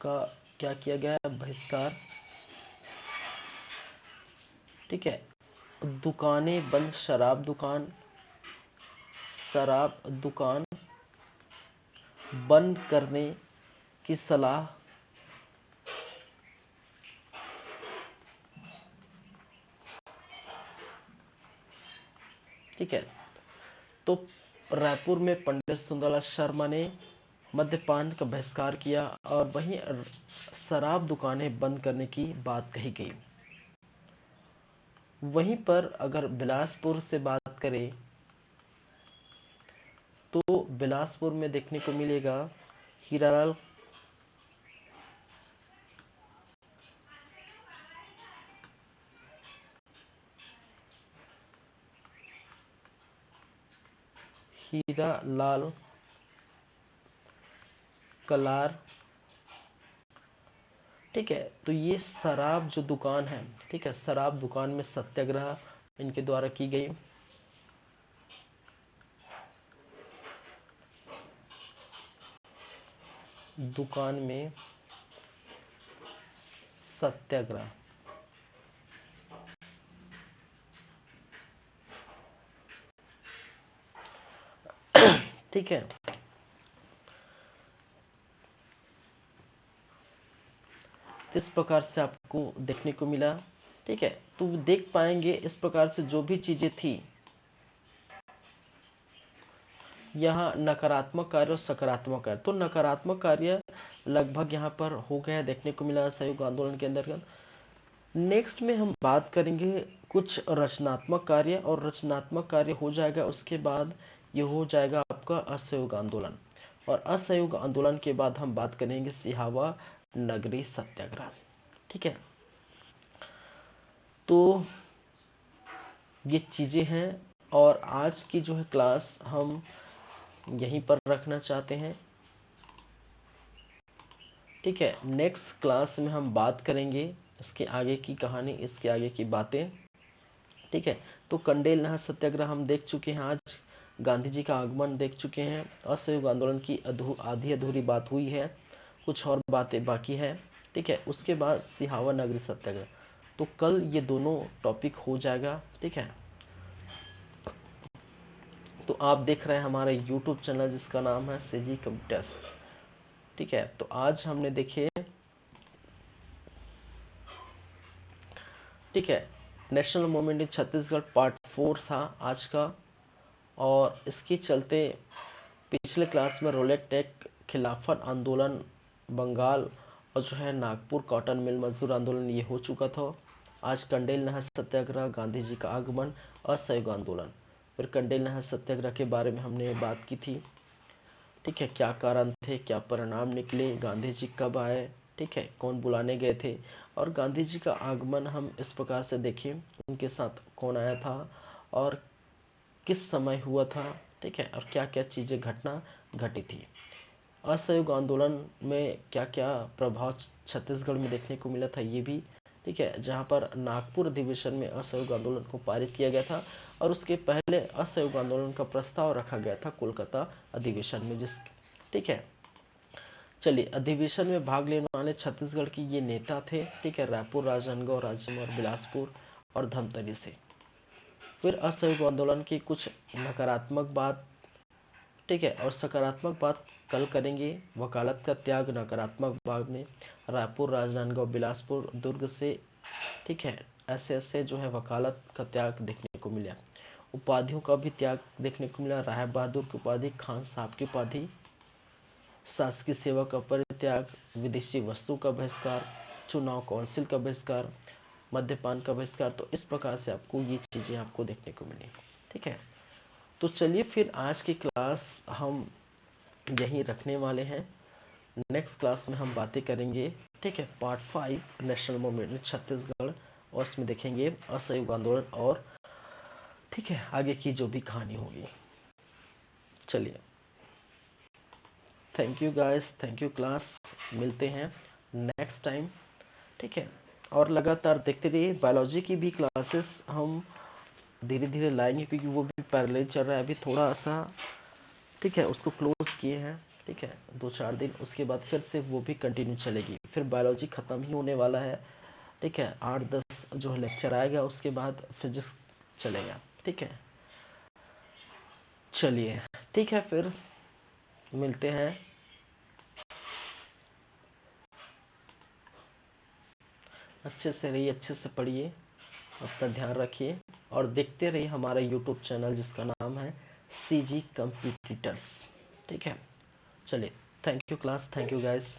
का क्या किया गया, बहिष्कार, ठीक है। दुकानें बंद, शराब दुकान बंद करने की सलाह, ठीक है। तो रायपुर में पंडित सुंदरलाल शर्मा ने मद्यपान का बहिष्कार किया और वहीं शराब दुकानें बंद करने की बात कही गई। वहीं पर अगर बिलासपुर से बात करें बिलासपुर में देखने को मिलेगा हीरालाल हीरालाल कलार। ठीक है, तो ये शराब जो दुकान है, ठीक है, शराब दुकान में सत्याग्रह इनके द्वारा की गई। दुकान में सत्याग्रह। ठीक है, इस प्रकार से आपको देखने को मिला। ठीक है, तो देख पाएंगे इस प्रकार से जो भी चीजें थी, यहाँ नकारात्मक कार्य और सकारात्मक कार्य। तो नकारात्मक कार्य लगभग यहाँ पर हो गया देखने को मिला असहयोग आंदोलन के अंतर्गत। नेक्स्ट में हम बात करेंगे कुछ रचनात्मक कार्य, और रचनात्मक कार्य हो जाएगा उसके बाद ये हो जाएगा आपका असहयोग आंदोलन, और असहयोग आंदोलन के बाद हम बात करेंगे सिहावा नगरी सत्याग्रह। ठीक है, तो ये चीजें हैं, और आज की जो है क्लास हम यहीं पर रखना चाहते हैं। ठीक है, नेक्स्ट क्लास में हम बात करेंगे इसके आगे की कहानी, इसके आगे की बातें। ठीक है, तो कंडेल नहर सत्याग्रह हम देख चुके हैं, आज गांधी जी का आगमन देख चुके हैं, असहयोग आंदोलन की आधी अधूरी बात हुई है, कुछ और बातें बाकी है। ठीक है, उसके बाद सिहावा नगरी सत्याग्रह, तो कल ये दोनों टॉपिक हो जाएगा। ठीक है, तो आप देख रहे हैं हमारे YouTube चैनल जिसका नाम है सीजी कंप्यूटर्स। ठीक है, तो आज हमने देखे, ठीक है, national movement in Chhattisgarh part 4 था आज का, और इसके चलते पिछले क्लास में रोलेट टेक खिलाफत आंदोलन बंगाल और जो है नागपुर कॉटन मिल मजदूर आंदोलन ये हो चुका था। आज कंडेल नहर सत्याग्रह, गांधी जी का आगमन, असहयोग आंदोलन, फिर कंडेल नहर सत्याग्रह के बारे में हमने बात की थी। ठीक है, क्या कारण थे, क्या परिणाम निकले, गांधी जी कब आए, ठीक है, कौन बुलाने गए थे, और गांधी जी का आगमन हम इस प्रकार से देखें, उनके साथ कौन आया था और किस समय हुआ था। ठीक है, और क्या क्या चीजें घटना घटी थी। असहयोग आंदोलन में क्या क्या प्रभाव छत्तीसगढ़ में देखने को मिला था ये भी। ठीक है, जहां पर नागपुर अधिवेशन में असहयोग आंदोलन को पारित किया गया था, और उसके पहले असहयोग आंदोलन का प्रस्ताव रखा गया था कोलकाता अधिवेशन में, जिस, ठीक है, चलिए, अधिवेशन में भाग लेने वाले छत्तीसगढ़ के ये नेता थे। ठीक है, रायपुर, राजनांदगांव, राजमहल, बिलासपुर और धमतरी से। फिर असहयोग आंदोलन की कुछ नकारात्मक बात, ठीक है, और सकारात्मक बात कल करेंगे। वकालत का त्याग नकारात्मक भाग में, रायपुर, राजनांदगांव, बिलासपुर, दुर्ग से, ठीक है, ऐसे ऐसे जो है वकालत का त्याग देखने को मिला। उपाधियों का भी त्याग देखने को मिला, राय बहादुर की उपाधि, खान साहब की उपाधि, शासकीय सेवा का परित्याग, विदेशी वस्तु का बहिष्कार, चुनाव काउंसिल का बहिष्कार, मद्यपान का बहिष्कार। तो इस प्रकार से आपको ये चीजें आपको देखने को मिली। ठीक है, तो चलिए फिर आज की क्लास हम यहीं रखने वाले हैं। नेक्स्ट क्लास में हम बातें करेंगे, ठीक है, part 5 national movement in Chhattisgarh, और उसमें देखेंगे असहयोग आंदोलन और, ठीक है, आगे की जो भी कहानी होगी। चलिए, thank you guys, thank you class, मिलते हैं नेक्स्ट टाइम। ठीक है, और लगातार देखते रहिए, बायोलॉजी की भी क्लासेस हम धीरे धीरे लाएंगे, क्योंकि वो भी पैरेलल चल रहा है अभी थोड़ा सा। ठीक है, उसको क्लोज किए हैं। ठीक है, 2-4 दिन, उसके बाद फिर से वो भी कंटिन्यू चलेगी, फिर बायोलॉजी खत्म ही होने वाला है। ठीक है, 8-10 जो लेक्चर आएगा, उसके बाद फिजिक्स चलेगा। ठीक है, चलिए, ठीक है, फिर मिलते हैं। अच्छे से रहिए, अच्छे से पढ़िए, अपना ध्यान रखिए, और देखते रहिए हमारा यूट्यूब चैनल जिसका नाम है सीजी कंप्यूटर्स। ठीक है, चलिए, thank you class, thank you guys.